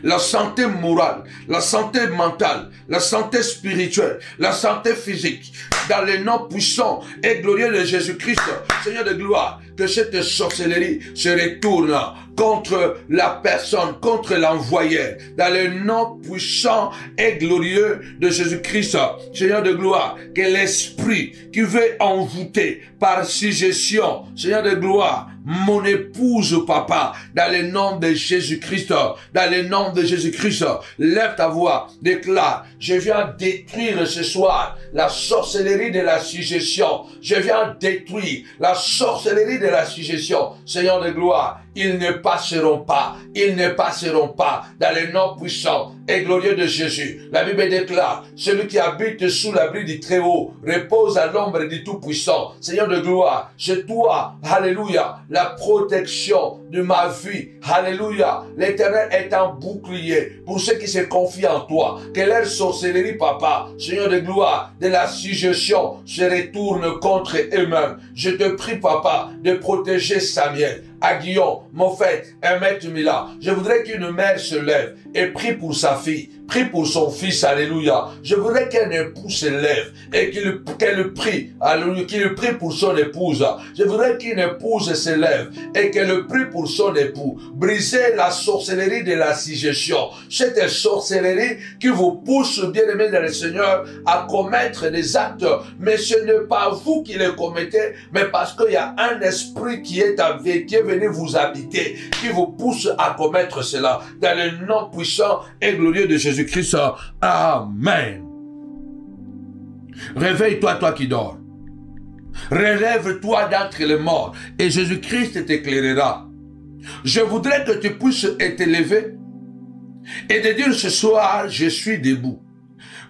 la santé morale, la santé mentale, la santé spirituelle, la santé physique, dans le nom puissant et glorieux de Jésus-Christ, Seigneur de gloire, que cette sorcellerie se retourne contre la personne, contre l'envoyé, dans le nom puissant et glorieux de Jésus-Christ. Seigneur de gloire, que l'esprit qui veut envoûter par suggestion, Seigneur de gloire, mon épouse, papa, dans le nom de Jésus-Christ, dans le nom de Jésus-Christ, lève ta voix, déclare, je viens détruire ce soir la sorcellerie de la suggestion, je viens détruire la sorcellerie de la suggestion, Seigneur de gloire, ils ne passeront pas dans le nom puissant et glorieux de Jésus. La Bible déclare, celui qui habite sous l'abri du Très-Haut repose à l'ombre du Tout-Puissant. Seigneur de gloire, c'est toi, alléluia, la protection de ma vie, alléluia. L'Éternel est un bouclier pour ceux qui se confient en toi. Que leur sorcellerie, papa, Seigneur de gloire, de la suggestion se retourne contre eux-mêmes. Je te prie, papa, de protéger Samuel, Aguillon, Moffett, Emmett Mila. Je voudrais qu'une mère se lève et prie pour sa fille, prie pour son fils, alléluia. Je voudrais qu'un époux se lève et qu'elle prie, alléluia, qu'il prie pour son épouse. Je voudrais qu'une épouse se lève et qu'elle prie pour son époux. Brisez la sorcellerie de la suggestion. Cette sorcellerie qui vous pousse, bien-aimés dans le Seigneur, à commettre des actes. Mais ce n'est pas vous qui les commettez, mais parce qu'il y a un esprit qui est venu vous habiter, qui vous pousse à commettre cela. Dans le nom puissant et glorieux de Jésus-Christ. Amen. Réveille-toi, toi qui dors. Relève-toi d'entre les morts et Jésus-Christ t'éclairera. Je voudrais que tu puisses te lever et de dire ce soir, je suis debout.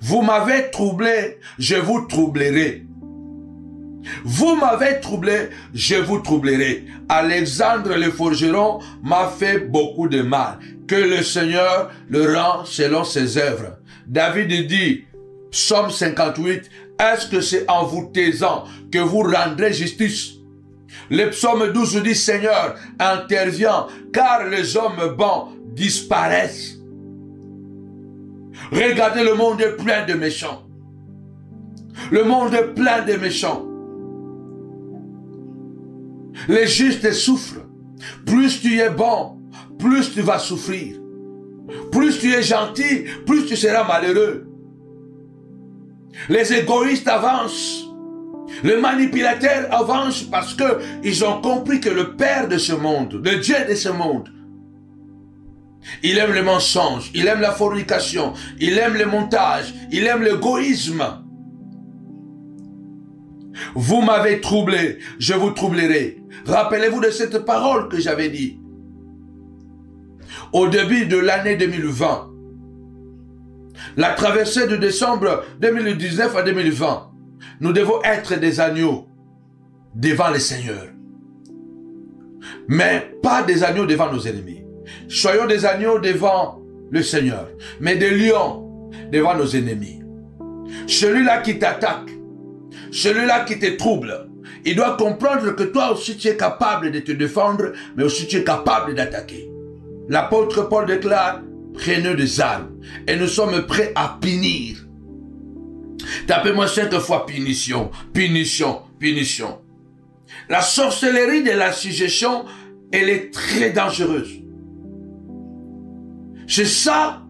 Vous m'avez troublé, je vous troublerai. Vous m'avez troublé, je vous troublerai. Alexandre le forgeron m'a fait beaucoup de mal. Que le Seigneur le rend selon ses œuvres. David dit, Psaume 58, est-ce que c'est en vous taisant que vous rendrez justice? Le psaume 12 dit, Seigneur, interviens, car les hommes bons disparaissent. Regardez, le monde est plein de méchants. Le monde est plein de méchants. Les justes souffrent. Plus tu es bon, plus tu vas souffrir. Plus tu es gentil, plus tu seras malheureux. Les égoïstes avancent. Les manipulateurs avancent parce qu'ils ont compris que le Père de ce monde, le Dieu de ce monde, il aime le mensonge, il aime la fornication, il aime le montage, il aime l'égoïsme. Vous m'avez troublé, je vous troublerai. Rappelez-vous de cette parole que j'avais dit. Au début de l'année 2020, la traversée de décembre 2019 à 2020, nous devons être des agneaux devant le Seigneur. Mais pas des agneaux devant nos ennemis. Soyons des agneaux devant le Seigneur, mais des lions devant nos ennemis. Celui-là qui t'attaque, celui-là qui te trouble, il doit comprendre que toi aussi tu es capable de te défendre, mais aussi tu es capable d'attaquer. L'apôtre Paul déclare, prenez des armes et nous sommes prêts à punir. Tapez-moi 5 fois punition, punition, punition. La sorcellerie de la suggestion, elle est très dangereuse. C'est ça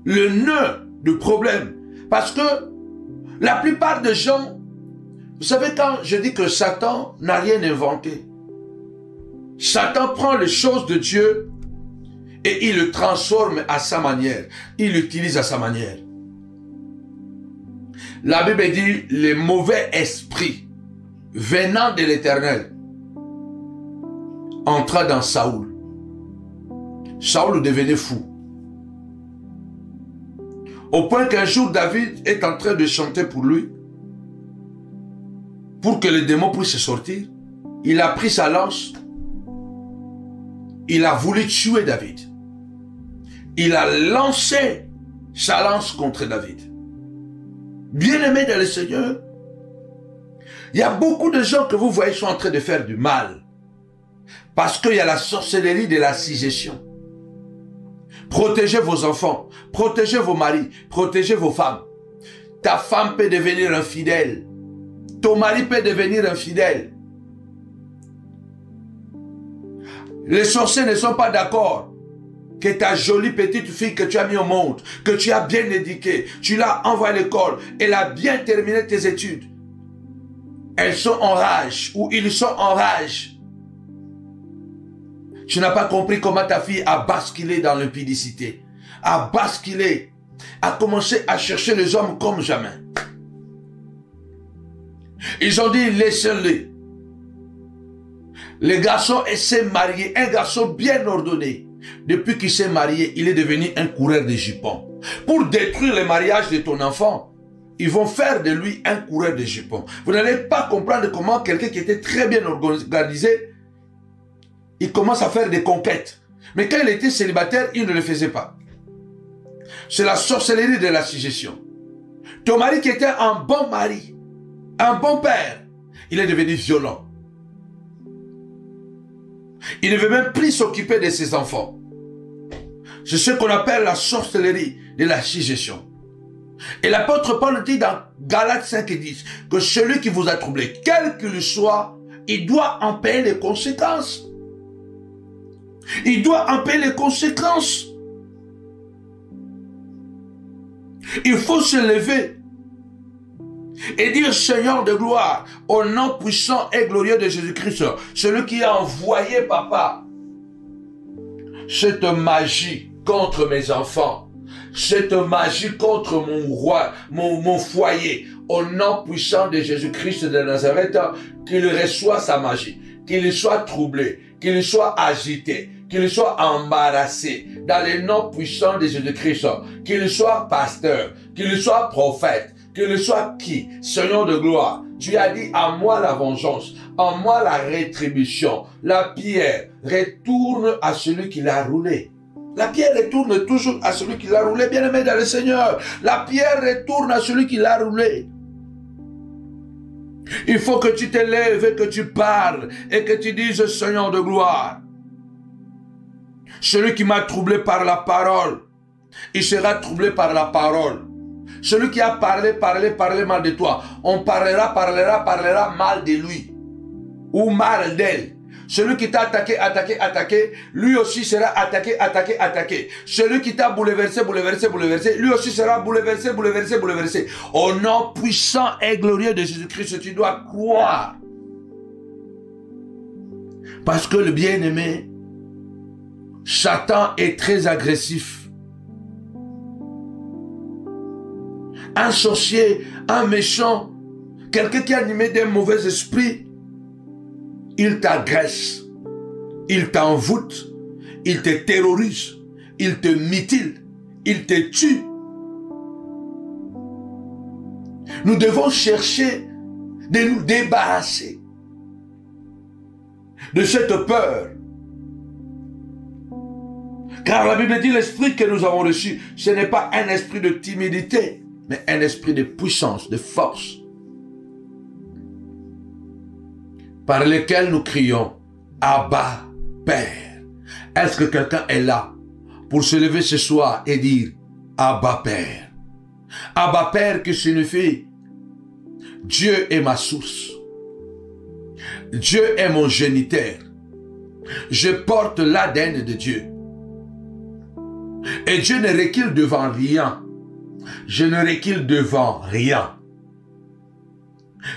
le nœud du problème. Parce que la plupart des gens, vous savez, quand je dis que Satan n'a rien inventé, Satan prend les choses de Dieu et il le transforme à sa manière. Il l'utilise à sa manière. La Bible dit, les mauvais esprits venant de l'Éternel entra dans Saoul. Saoul devenait fou. Au point qu'un jour, David est en train de chanter pour lui, pour que les démons puissent sortir. Il a pris sa lance. Il a voulu tuer David. Il a lancé sa lance contre David. Bien-aimés dans le Seigneur, il y a beaucoup de gens que vous voyez sont en train de faire du mal. Parce qu'il y a la sorcellerie de la suggestion. Protégez vos enfants, protégez vos maris, protégez vos femmes. Ta femme peut devenir infidèle. Ton mari peut devenir infidèle. Les sorciers ne sont pas d'accord que ta jolie petite fille que tu as mis au monde, que tu as bien éduquée, tu l'as envoyée à l'école, elle a bien terminé tes études. Elles sont en rage, ou ils sont en rage. Tu n'as pas compris comment ta fille a basculé dans l'impudicité, a basculé, a commencé à chercher les hommes comme jamais. Ils ont dit, laissez-le. Le garçon s'est marié, un garçon bien ordonné. Depuis qu'il s'est marié, il est devenu un coureur de jupons. Pour détruire le mariage de ton enfant, ils vont faire de lui un coureur de jupons. Vous n'allez pas comprendre comment quelqu'un qui était très bien organisé, il commence à faire des conquêtes. Mais quand il était célibataire, il ne le faisait pas. C'est la sorcellerie de la suggestion. Ton mari qui était un bon mari, un bon père, il est devenu violent. Il ne veut même plus s'occuper de ses enfants. C'est ce qu'on appelle la sorcellerie de la suggestion. Et l'apôtre Paul dit dans Galates 5 et 10 que celui qui vous a troublé, quel qu'il soit, il doit en payer les conséquences. Il doit en payer les conséquences. Il faut se lever et dire, Seigneur de gloire, au nom puissant et glorieux de Jésus-Christ, celui qui a envoyé, papa, cette magie contre mes enfants, cette magie contre mon roi, mon foyer, au nom puissant de Jésus-Christ de Nazareth, qu'il reçoive sa magie, qu'il soit troublé, qu'il soit agité, qu'il soit embarrassé, dans le nom puissant de Jésus-Christ, qu'il soit pasteur, qu'il soit prophète, qu'il soit qui, Seigneur de gloire. Tu as dit, à moi la vengeance, à moi la rétribution. La pierre retourne à celui qui l'a roulé. La pierre retourne toujours à celui qui l'a roulé, bien-aimé dans le Seigneur. La pierre retourne à celui qui l'a roulé. Il faut que tu te lèves et que tu parles et que tu dises, Seigneur de gloire, celui qui m'a troublé par la parole, il sera troublé par la parole. Celui qui a parlé mal de toi, on parlera mal de lui ou mal d'elle. Celui qui t'a attaqué, lui aussi sera attaqué. Celui qui t'a bouleversé, lui aussi sera bouleversé. Au nom puissant et glorieux de Jésus-Christ, tu dois croire. Parce que le bien-aimé, Satan est très agressif. Un sorcier, un méchant, quelqu'un qui est animé d'un mauvais esprit, il t'agresse, il t'envoûte, il te terrorise, il te mutile, il te tue. Nous devons chercher de nous débarrasser de cette peur. Car la Bible dit l'esprit que nous avons reçu, ce n'est pas un esprit de timidité, mais un esprit de puissance, de force, par lequel nous crions Abba, Père. Est-ce que quelqu'un est là pour se lever ce soir et dire Abba, Père? Abba, Père qui signifie Dieu est ma source. Dieu est mon géniteur. Je porte l'ADN de Dieu. Et Dieu ne recule devant rien. Je ne recule devant rien.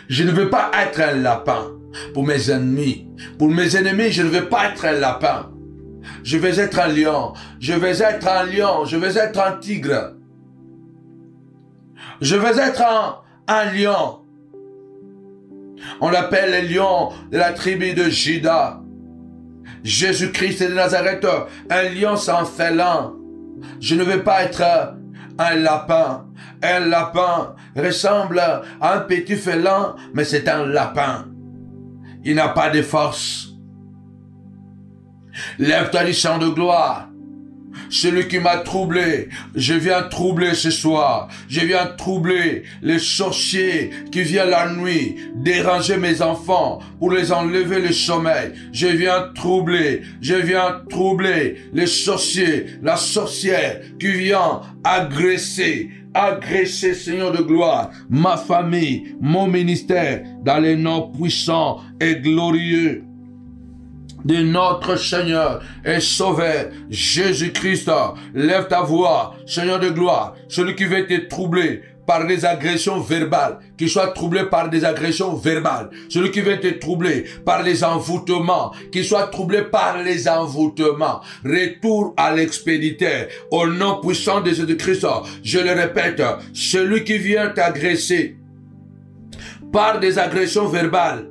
Je ne veux pas être un lapin pour mes ennemis. Pour mes ennemis, je ne veux pas être un lapin. Je vais être un lion. Je vais être un lion. Je vais être un tigre. Je vais être un lion. On l'appelle le lion de la tribu de Juda. Jésus-Christ de Nazareth, un lion sans félin. Je ne veux pas être un lapin. Un lapin ressemble à un petit félin, mais c'est un lapin. Il n'a pas de force. Lève-toi du chant de gloire. Celui qui m'a troublé, je viens troubler ce soir. Je viens troubler les sorciers qui viennent la nuit déranger mes enfants pour les enlever le sommeil. Je viens troubler les sorciers, la sorcière qui vient agresser, Seigneur de gloire, ma famille, mon ministère, dans les noms puissants et glorieux de notre Seigneur et Sauveur Jésus-Christ. Lève ta voix, Seigneur de gloire, celui qui veut te troubler par des agressions verbales, qu'il soit troublé par des agressions verbales. Celui qui veut te troubler par les envoûtements, qu'il soit troublé par les envoûtements. Retour à l'expéditeur, au nom puissant de Jésus-Christ. Je le répète, celui qui vient t'agresser par des agressions verbales,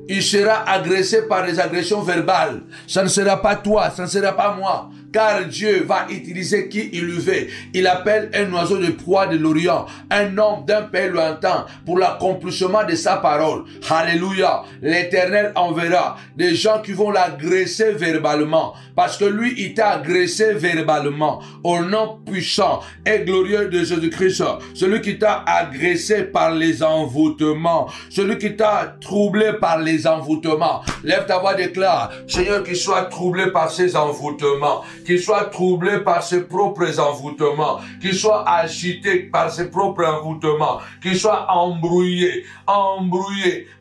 il sera agressé par des agressions verbales. Ça ne sera pas toi, ça ne sera pas moi. Car Dieu va utiliser qui il le veut. Il appelle un oiseau de proie de l'Orient, un homme d'un pays lointain pour l'accomplissement de sa parole. Alléluia. L'Éternel enverra des gens qui vont l'agresser verbalement. Parce que lui, il t'a agressé verbalement. Au nom puissant et glorieux de Jésus-Christ. Celui qui t'a agressé par les envoûtements. Celui qui t'a troublé par les envoûtements. Lève ta voix, déclare. Seigneur, qu'il soit troublé par ces envoûtements. Qu'il soit troublé par ses propres envoûtements, qu'il soit agité par ses propres envoûtements, qu'il soit embrouillé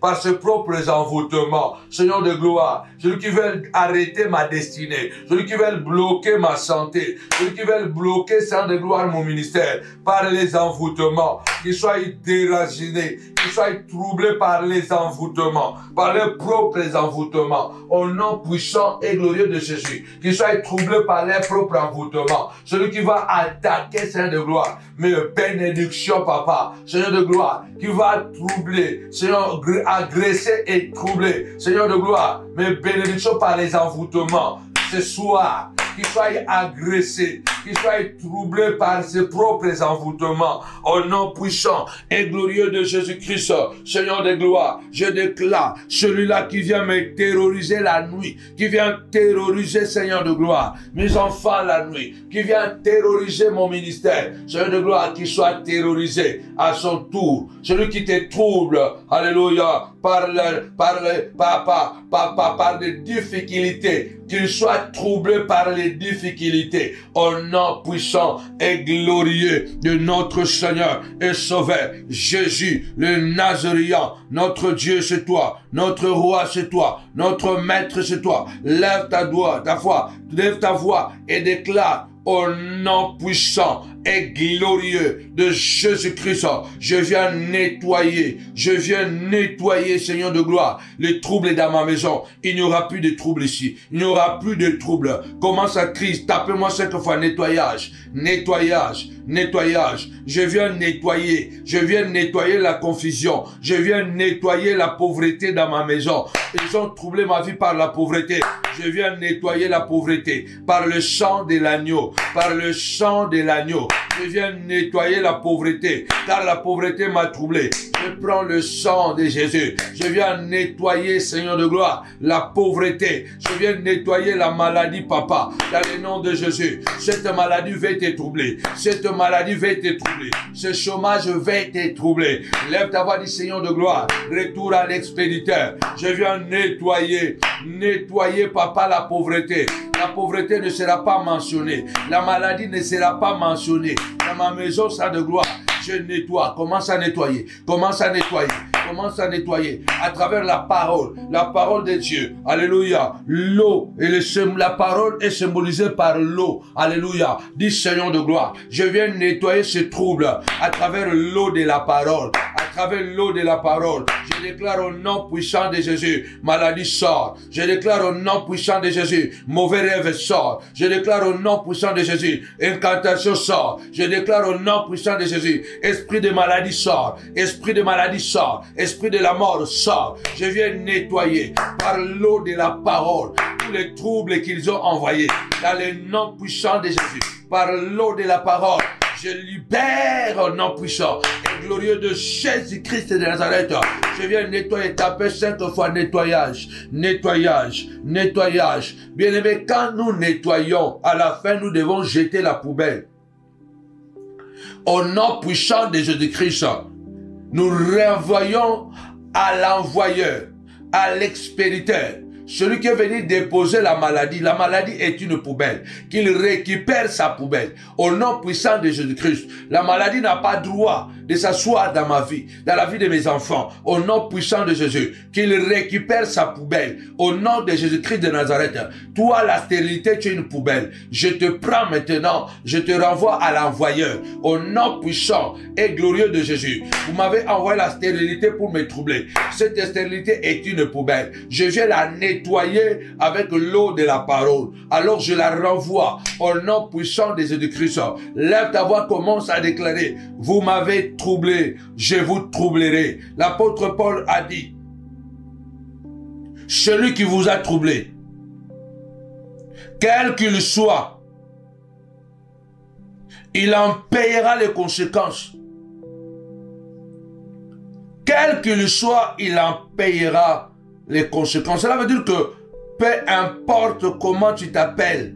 par ses propres envoûtements. Seigneur de gloire, celui qui veut arrêter ma destinée, celui qui veut bloquer ma santé, celui qui veut bloquer, Seigneur de gloire, mon ministère, par les envoûtements, qu'il soit déraciné, qu'il soit troublé par les envoûtements, par les propres envoûtements, au nom puissant et glorieux de Jésus, qu'il soit troublé par les propres envoûtements, celui qui va attaquer, Seigneur de gloire, mes bénédictions, papa, Seigneur de gloire, qui va troubler, Seigneur, agresser et troubler, Seigneur de gloire, mes bénédictions par les envoûtements, ce soir, qu'il soit agressé, qu'il soit troublé par ses propres envoûtements, au nom puissant et glorieux de Jésus-Christ, Seigneur de gloire, je déclare, celui-là qui vient me terroriser la nuit, qui vient terroriser, Seigneur de gloire, mes enfants la nuit, qui vient terroriser mon ministère, Seigneur de gloire, qu'il soit terrorisé à son tour, celui qui te trouble, alléluia, par des difficultés, qu'il soit troublé par les difficultés, au nom puissant et glorieux de notre Seigneur et Sauveur Jésus le Nazaréen. Notre Dieu c'est toi, notre roi c'est toi, notre maître c'est toi. Lève ta voix, lève ta voix et déclare: au nom puissant et glorieux de Jésus-Christ, je viens nettoyer, Seigneur de gloire, les troubles dans ma maison. Il n'y aura plus de troubles ici, il n'y aura plus de troubles. Commence à crier, tapez-moi 5 fois: nettoyage, nettoyage, nettoyage. Je viens nettoyer la confusion, je viens nettoyer la pauvreté dans ma maison. Ils ont troublé ma vie par la pauvreté. Je viens nettoyer la pauvreté par le sang de l'agneau, par le sang de l'agneau. Je viens nettoyer la pauvreté, car la pauvreté m'a troublé. Je prends le sang de Jésus. Je viens nettoyer, Seigneur de gloire, la pauvreté. Je viens nettoyer la maladie, papa, dans le nom de Jésus. Cette maladie va te troubler. Cette maladie va te troubler. Ce chômage va te troubler. Lève ta voix, dis: Seigneur de gloire, retour à l'expéditeur. Je viens nettoyer, papa, la pauvreté. La pauvreté ne sera pas mentionnée. La maladie ne sera pas mentionnée. Dans ma maison, ça de gloire, je nettoie. Commence à nettoyer. Commence à nettoyer à travers la parole de Dieu. Alléluia. L'eau et la parole est symbolisée par l'eau. Alléluia. Dis: Seigneur de gloire, je viens nettoyer ce trouble à travers l'eau de la parole. À travers l'eau de la parole, je déclare au nom puissant de Jésus, maladie sort. Je déclare au nom puissant de Jésus, mauvais rêve sort. Je déclare au nom puissant de Jésus, incantation sort. Je déclare au nom puissant de Jésus, esprit de maladie sort. Esprit de maladie sort. Esprit de la mort sort. Je viens nettoyer par l'eau de la parole tous les troubles qu'ils ont envoyés dans le nom puissant de Jésus. Par l'eau de la parole, je libère au nom puissant et glorieux de Jésus-Christ de Nazareth. Je viens nettoyer, taper 5 fois nettoyage, nettoyage, nettoyage. Bien-aimé, quand nous nettoyons, à la fin, nous devons jeter la poubelle. Au nom puissant de Jésus-Christ, nous renvoyons à l'envoyeur, à l'expéditeur, celui qui est venu déposer la maladie est une poubelle, qu'il récupère sa poubelle. Au nom puissant de Jésus-Christ, la maladie n'a pas droit de s'asseoir dans ma vie, dans la vie de mes enfants. Au nom puissant de Jésus, qu'il récupère sa poubelle. Au nom de Jésus-Christ de Nazareth, toi, la stérilité, tu es une poubelle. Je te prends maintenant, je te renvoie à l'envoyeur. Au nom puissant et glorieux de Jésus, vous m'avez envoyé la stérilité pour me troubler. Cette stérilité est une poubelle. Je viens la nettoyer avec l'eau de la parole. Alors je la renvoie au nom puissant de Jésus-Christ. Lève ta voix, commence à déclarer: vous m'avez troublé, je vous troublerai. L'apôtre Paul a dit: celui qui vous a troublé, quel qu'il soit, il en payera les conséquences. Quel qu'il soit, il en payera les conséquences. Cela veut dire que peu importe comment tu t'appelles,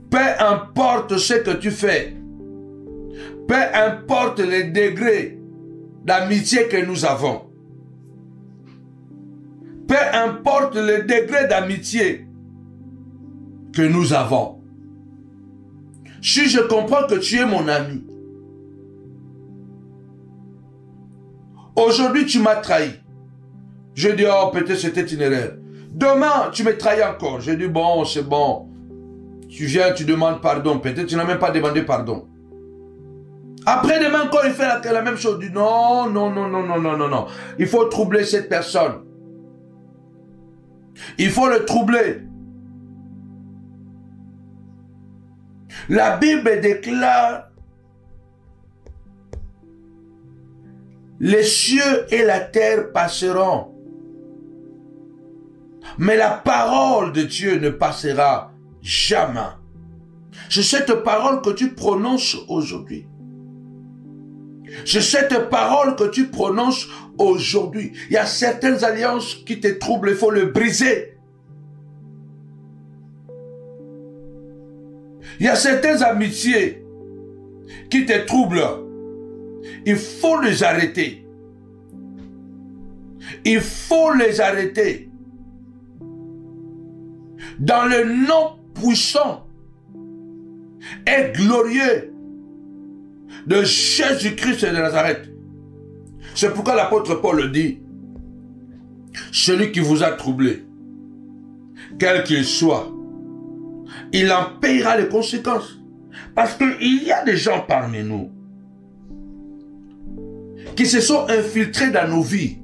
peu importe ce que tu fais, peu importe les degrés d'amitié que nous avons, peu importe les degrés d'amitié que nous avons, si je comprends que tu es mon ami, aujourd'hui tu m'as trahi, je dis: oh, peut-être c'était une erreur. Demain tu me trahis encore, je dis: bon, c'est bon, tu viens, tu demandes pardon, peut-être tu n'as même pas demandé pardon. Après-demain encore il fait la même chose, dit: non, non, non, non, non, non, non, non, il faut troubler cette personne. Il faut le troubler. La Bible déclare: les cieux et la terre passeront, mais la parole de Dieu ne passera jamais. C'est cette parole que tu prononces aujourd'hui. C'est cette parole que tu prononces aujourd'hui. Il y a certaines alliances qui te troublent, il faut le briser. Il y a certaines amitiés qui te troublent. Il faut les arrêter. Il faut les arrêter. Dans le nom puissant et glorieux de Jésus-Christ de Nazareth. C'est pourquoi l'apôtre Paul dit: celui qui vous a troublé, quel qu'il soit, il en payera les conséquences. Parce qu'il y a des gens parmi nous qui se sont infiltrés dans nos vies.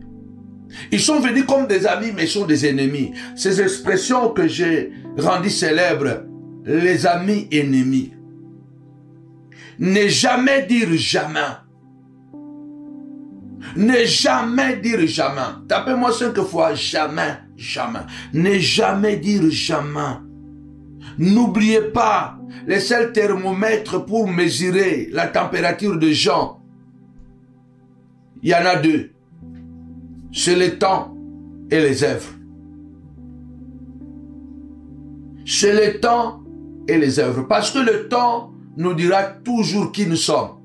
Ils sont venus comme des amis, mais ils sont des ennemis. Ces expressions que j'ai rendues célèbres, les amis ennemis. Ne jamais dire jamais. Ne jamais dire jamais. Tapez-moi 5 fois: jamais, jamais. Ne jamais dire jamais. N'oubliez pas, les seuls thermomètres pour mesurer la température des gens, il y en a 2. C'est le temps et les œuvres. C'est le temps et les œuvres. Parce que le temps nous dira toujours qui nous sommes.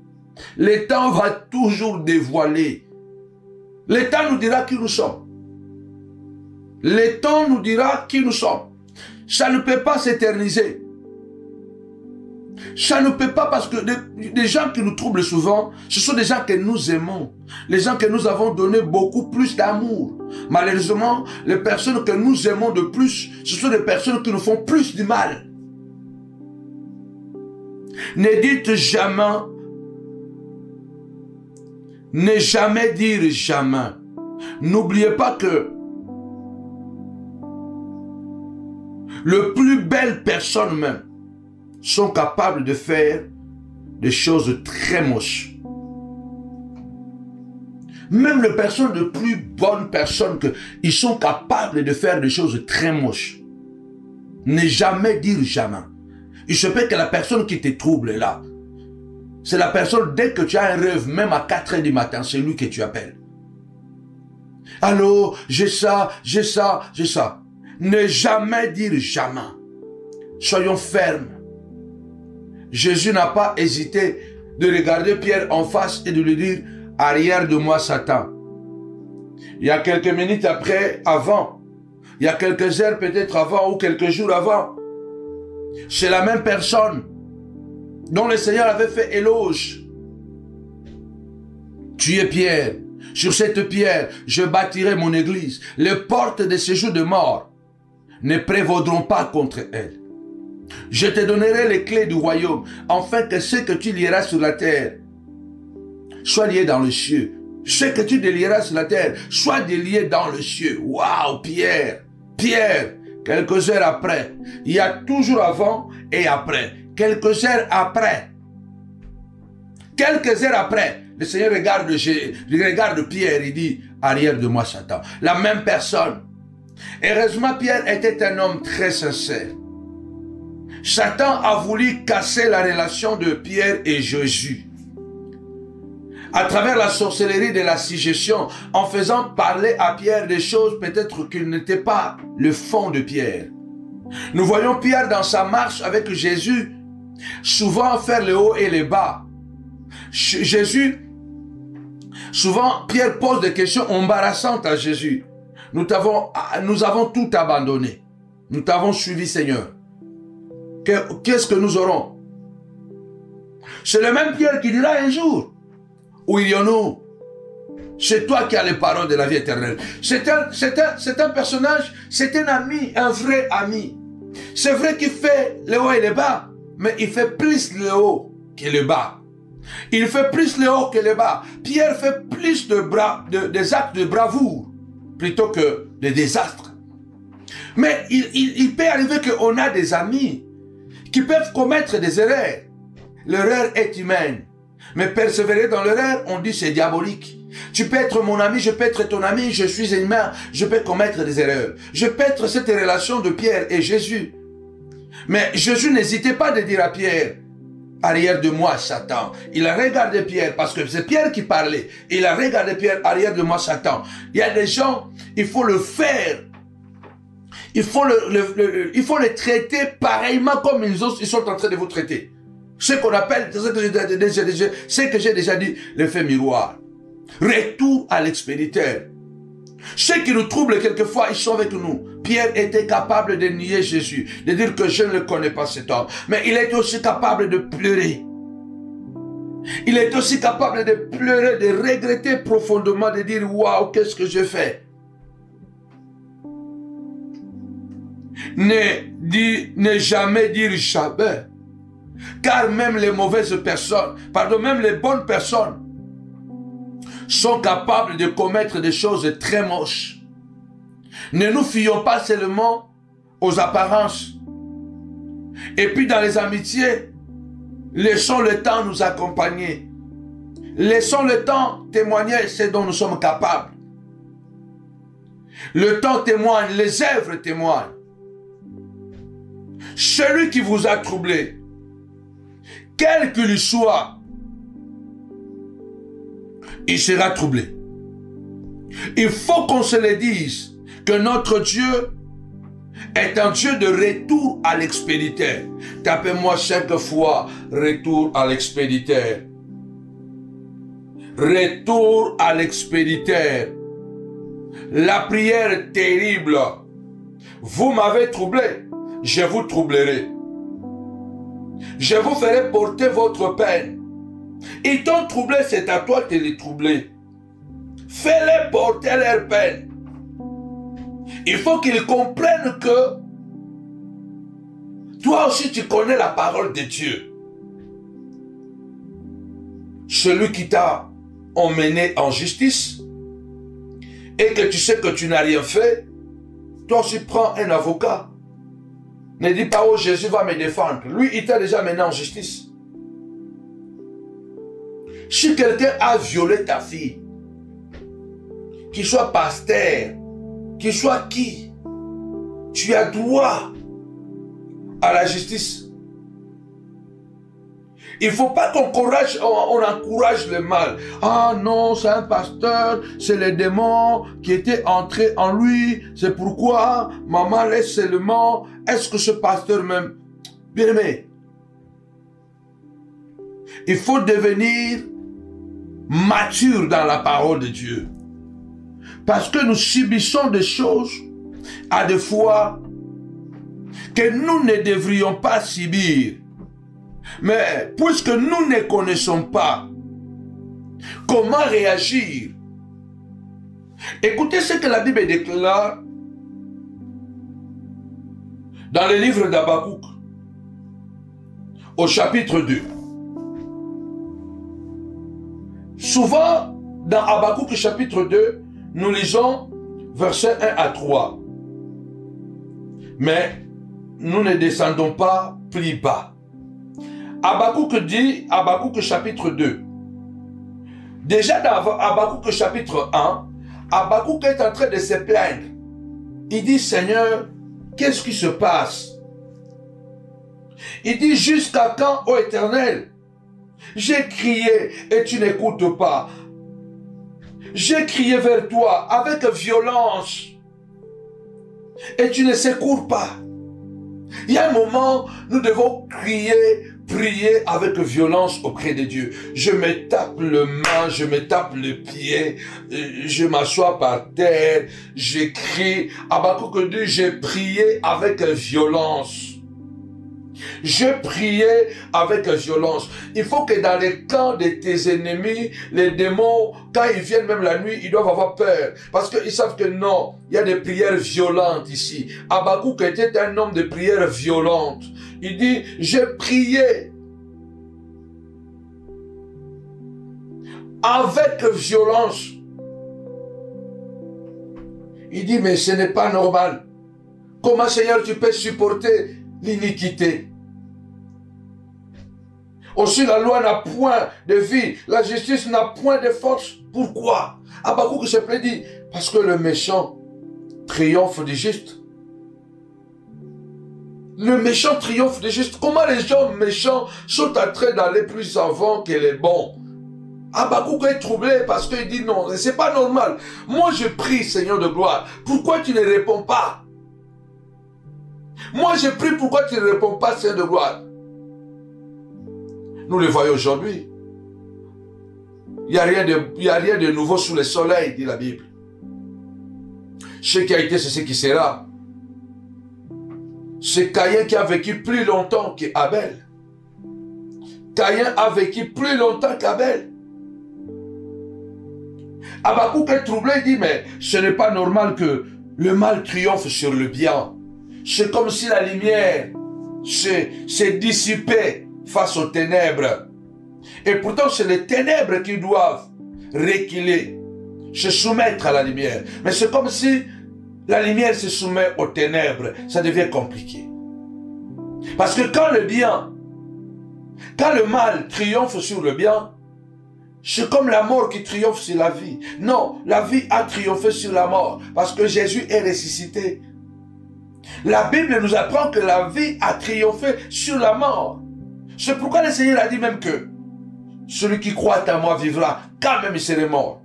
Le temps va toujours dévoiler. Le temps nous dira qui nous sommes. Le temps nous dira qui nous sommes. Ça ne peut pas s'éterniser. Ça ne peut pas, parce que des gens qui nous troublent souvent, ce sont des gens que nous aimons. Les gens que nous avons donné beaucoup plus d'amour. Malheureusement, les personnes que nous aimons de plus, ce sont des personnes qui nous font plus du mal. Ne dites jamais, ne jamais dire jamais. N'oubliez pas que le plus belles personnes même sont capables de faire des choses très moches. Même les personnes de plus bonnes personnes, ils sont capables de faire des choses très moches. Ne jamais dire jamais. Il se peut que la personne qui te trouble là, c'est la personne, dès que tu as un rêve, même à 4 h du matin, c'est lui que tu appelles. Allô, j'ai ça, j'ai ça, j'ai ça. Ne jamais dire jamais. Soyons fermes. Jésus n'a pas hésité de regarder Pierre en face et de lui dire: arrière de moi, Satan. Il y a quelques minutes après, avant, il y a quelques heures peut-être avant ou quelques jours avant. C'est la même personne dont le Seigneur avait fait éloge. Tu es Pierre. Sur cette pierre, je bâtirai mon église. Les portes de séjour de mort ne prévaudront pas contre elle. Je te donnerai les clés du royaume, afin que ce que tu lieras sur la terre soit lié dans le ciel. Ce que tu délieras sur la terre soit délié dans le ciel. Waouh, Pierre! Pierre, quelques heures après, il y a toujours avant et après. Quelques heures après. Quelques heures après, le Seigneur regarde Pierre et dit, arrière de moi Satan. La même personne. Heureusement, Pierre était un homme très sincère. Satan a voulu casser la relation de Pierre et Jésus. À travers la sorcellerie de la suggestion, en faisant parler à Pierre des choses peut-être qu'il n'était pas le fond de Pierre. Nous voyons Pierre dans sa marche avec Jésus, souvent faire le haut et le bas. Jésus, souvent Pierre pose des questions embarrassantes à Jésus. Nous avons tout abandonné. Nous t'avons suivi, Seigneur. Qu'est-ce que nous aurons? C'est le même Pierre qui dira un jour, où il y en a, c'est toi qui as les paroles de la vie éternelle. C'est un personnage, c'est un ami, un vrai ami. C'est vrai qu'il fait le haut et le bas, mais il fait plus le haut que le bas. Il fait plus le haut que le bas. Pierre fait plus des actes de bravoure plutôt que des désastres. Mais il peut arriver qu'on a des amis qui peuvent commettre des erreurs. L'erreur est humaine. Mais persévérer dans l'erreur, on dit c'est diabolique. Tu peux être mon ami, je peux être ton ami, je suis humain, je peux commettre des erreurs. Je peux être cette relation de Pierre et Jésus. Mais Jésus n'hésitait pas de dire à Pierre, arrière de moi Satan. Il a regardé Pierre parce que c'est Pierre qui parlait. Il a regardé Pierre, arrière de moi Satan. Il y a des gens, il faut le faire. Il faut les traiter pareillement comme ils sont en train de vous traiter. Ce qu'on appelle, ce que j'ai déjà dit, l'effet miroir. Retour à l'expéditeur. Ceux qui nous troublent quelquefois, ils sont avec nous. Pierre était capable de nier Jésus, de dire que je ne le connais pas cet homme. Mais il était aussi capable de pleurer. Il est aussi capable de pleurer, de regretter profondément, de dire, waouh, qu'est-ce que j'ai fait? Ne jamais dire jamais. Car même les mauvaises personnes, même les bonnes personnes, sont capables de commettre des choses très moches. Ne nous fions pas seulement aux apparences. Et puis dans les amitiés, laissons le temps nous accompagner. Laissons le temps témoigner ce dont nous sommes capables. Le temps témoigne, les œuvres témoignent. Celui qui vous a troublé, quel qu'il soit, il sera troublé. Il faut qu'on se le dise que notre Dieu est un Dieu de retour à l'expéditeur. Tapez-moi 5 fois retour à l'expéditeur. Retour à l'expéditeur. La prière terrible. Vous m'avez troublé, je vous troublerai. Je vous ferai porter votre peine. Ils t'ont troublé, c'est à toi de les troubler. Fais-les porter leur peine. Il faut qu'ils comprennent que toi aussi tu connais la parole de Dieu. Celui qui t'a emmené en justice et que tu sais que tu n'as rien fait, toi aussi prends un avocat. Ne dis pas, oh Jésus va me défendre. Lui, il t'a déjà mené en justice. Si quelqu'un a violé ta fille, qu'il soit pasteur, qu'il soit qui, tu as droit à la justice. Il ne faut pas qu'on encourage le mal. Ah non, c'est un pasteur, c'est les démons qui étaient entrés en lui. C'est pourquoi maman laisse seulement. Est-ce que ce pasteur même... Bien aimé, il faut devenir mature dans la parole de Dieu. Parce que nous subissons des choses à des fois que nous ne devrions pas subir. Mais puisque nous ne connaissons pas comment réagir, écoutez ce que la Bible déclare dans le livre d'Habakkuk, au chapitre 2. Souvent, dans Habakkuk chapitre 2, nous lisons versets 1 à 3. Mais nous ne descendons pas plus bas. Habakkuk dit, Habakkuk chapitre 2. Déjà dans Habakkuk chapitre 1, Habakkuk est en train de se plaindre. Il dit, Seigneur, qu'est-ce qui se passe? Il dit, jusqu'à quand, ô Éternel? J'ai crié et tu n'écoutes pas. J'ai crié vers toi avec violence et tu ne secours pas. Il y a un moment, nous devons crier, prier avec violence auprès de Dieu. Je me tape le main, je me tape le pied, je m'assois par terre, j'écris. Habakkuk dit, j'ai prié avec violence. Je priais avec violence. Il faut que dans les camps de tes ennemis, les démons, quand ils viennent même la nuit, ils doivent avoir peur. Parce qu'ils savent que non, il y a des prières violentes ici. Habakkuk était un homme de prières violentes. Il dit, j'ai prié avec violence. Il dit, mais ce n'est pas normal. Comment, Seigneur, tu peux supporter l'iniquité? Aussi, la loi n'a point de vie, la justice n'a point de force. Pourquoi? Habakkuk se plaît dit, parce que le méchant triomphe du juste. Le méchant triomphe du juste. Comment les gens méchants sont en train d'aller plus avant que les bons? Habakkuk est troublé parce qu'il dit non, c'est pas normal. Moi je prie, Seigneur de gloire. Pourquoi tu ne réponds pas? Moi je prie, pourquoi tu ne réponds pas, Seigneur de gloire? Nous le voyons aujourd'hui. Il n'y a rien de nouveau sous le soleil, dit la Bible. Ce qui a été, c'est ce qui sera. C'est Caïn qui a vécu plus longtemps qu'Abel. Caïn a vécu plus longtemps qu'Abel. Habakkuk est troublé, il dit, mais ce n'est pas normal que le mal triomphe sur le bien. C'est comme si la lumière s'est dissipée face aux ténèbres. Et pourtant, c'est les ténèbres qui doivent reculer, se soumettre à la lumière. Mais c'est comme si la lumière se soumet aux ténèbres. Ça devient compliqué. Parce que quand le mal triomphe sur le bien, c'est comme la mort qui triomphe sur la vie. Non, la vie a triomphé sur la mort parce que Jésus est ressuscité. La Bible nous apprend que la vie a triomphé sur la mort. C'est pourquoi le Seigneur a dit même que celui qui croit en moi vivra quand même il serait mort.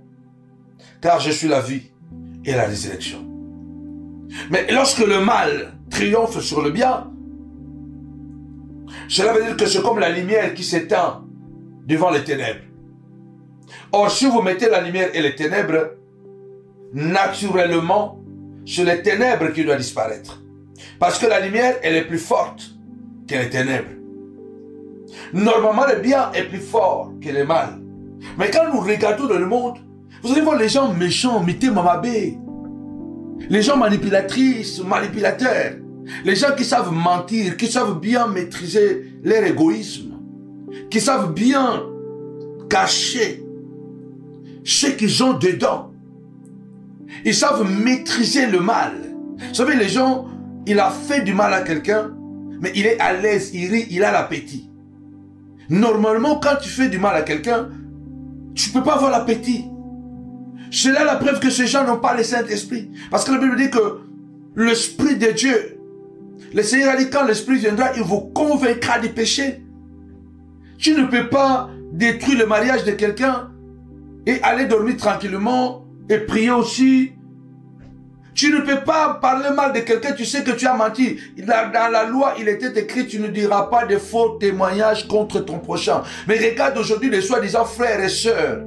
Car je suis la vie et la résurrection. Mais lorsque le mal triomphe sur le bien, cela veut dire que c'est comme la lumière qui s'éteint devant les ténèbres. Or, si vous mettez la lumière et les ténèbres, naturellement, c'est les ténèbres qui doivent disparaître. Parce que la lumière, elle est plus forte que les ténèbres. Normalement, le bien est plus fort que le mal. Mais quand nous regardons dans le monde, vous allez voir les gens méchants, mité mamabé, les gens manipulatrices, manipulateurs, les gens qui savent mentir, qui savent bien maîtriser leur égoïsme, qui savent bien cacher ce qu'ils ont dedans. Ils savent maîtriser le mal. Vous savez, les gens, il a fait du mal à quelqu'un, mais il est à l'aise, il rit, il a l'appétit. Normalement, quand tu fais du mal à quelqu'un, tu ne peux pas avoir l'appétit. C'est là la preuve que ces gens n'ont pas le Saint-Esprit. Parce que la Bible dit que l'Esprit de Dieu, le Seigneur a dit quand l'Esprit viendra, il vous convaincra du péché. Tu ne peux pas détruire le mariage de quelqu'un et aller dormir tranquillement et prier aussi. Tu ne peux pas parler mal de quelqu'un, tu sais que tu as menti. Dans la loi, il était écrit, tu ne diras pas de faux témoignages contre ton prochain. Mais regarde aujourd'hui les soi-disant frères et sœurs.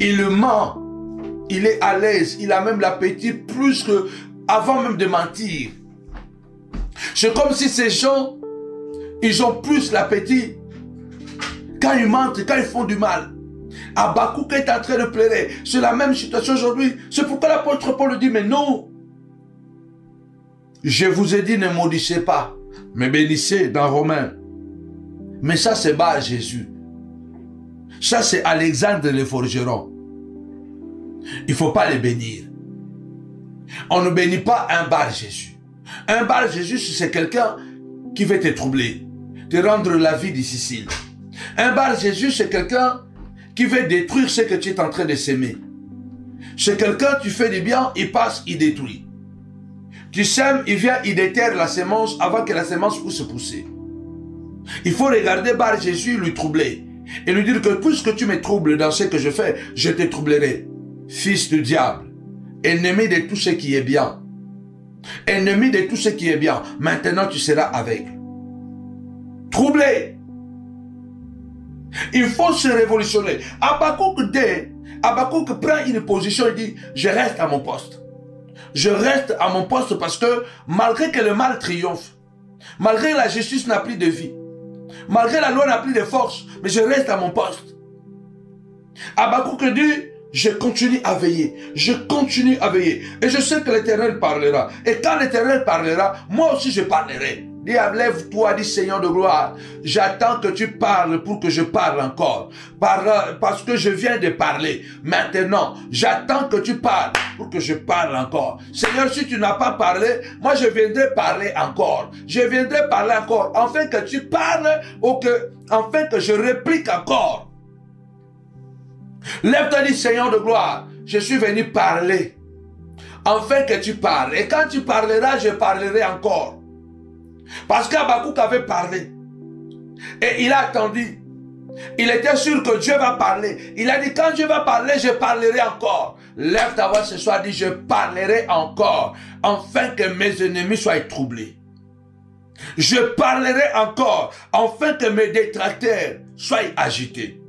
Il ment, il est à l'aise, il a même l'appétit plus que avant même de mentir. C'est comme si ces gens, ils ont plus l'appétit quand ils mentent, quand ils font du mal. Habakkuk est en train de pleurer. C'est la même situation aujourd'hui. C'est pourquoi l'apôtre Paul dit, mais non. Je vous ai dit, ne maudissez pas, mais bénissez dans Romains. Mais ça, c'est Bar Jésus. Ça, c'est Alexandre le forgeron. Il ne faut pas les bénir. On ne bénit pas un Bar Jésus. Un Bar Jésus, c'est quelqu'un qui veut te troubler, te rendre la vie difficile. Un Bar Jésus, c'est quelqu'un qui veut détruire ce que tu es en train de s'aimer. C'est quelqu'un, tu fais du bien, il passe, il détruit. Tu sèmes, il vient, il déterre la sémence avant que la sémence puisse pousser. Il faut regarder Bar Jésus, lui troubler. Et lui dire que puisque tu me troubles dans ce que je fais, je te troublerai. Fils du diable, ennemi de tout ce qui est bien. Ennemi de tout ce qui est bien. Maintenant tu seras aveugle. Troublé. Il faut se révolutionner. Habakkuk prend une position et dit, je reste à mon poste. Je reste à mon poste parce que malgré que le mal triomphe, malgré que la justice n'a plus de vie, malgré que la loi n'a plus de force, mais je reste à mon poste. Habakkuk dit, je continue à veiller, je continue à veiller. Et je sais que l'Éternel parlera. Et quand l'Éternel parlera, moi aussi je parlerai. Dis, lève-toi, dit Seigneur de gloire. J'attends que tu parles pour que je parle encore. Parce que je viens de parler. Maintenant, j'attends que tu parles pour que je parle encore. Seigneur, si tu n'as pas parlé, moi je viendrai parler encore. Je viendrai parler encore. Afin que tu parles ou afin que je réplique encore. Lève-toi, dit Seigneur de gloire. Je suis venu parler. Afin que tu parles. Et quand tu parleras, je parlerai encore. Parce qu'Habakkuk avait parlé. Et il a attendu. Il était sûr que Dieu va parler. Il a dit, quand Dieu va parler, je parlerai encore. Lève ta voix ce soir, dit, je parlerai encore. Afin que mes ennemis soient troublés. Je parlerai encore. Afin que mes détracteurs soient agités.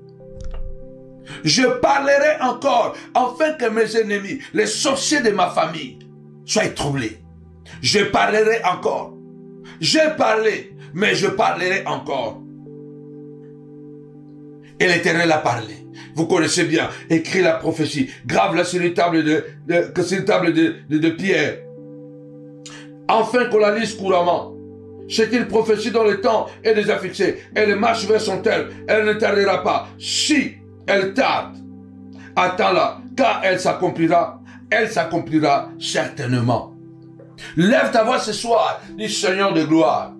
Je parlerai encore. Afin que mes ennemis, les sorciers de ma famille, soient troublés. Je parlerai encore. J'ai parlé, mais je parlerai encore. Et l'Éternel a parlé. Vous connaissez bien, écrit la prophétie, grave-la sur une table de pierre. Enfin qu'on la lise couramment. C'est une prophétie dont le temps est déjà fixé. Elle marche vers son terme. Elle ne tardera pas. Si elle tarde, attends-la. Quand elle s'accomplira certainement. Lève ta voix ce soir, dis Seigneur de gloire.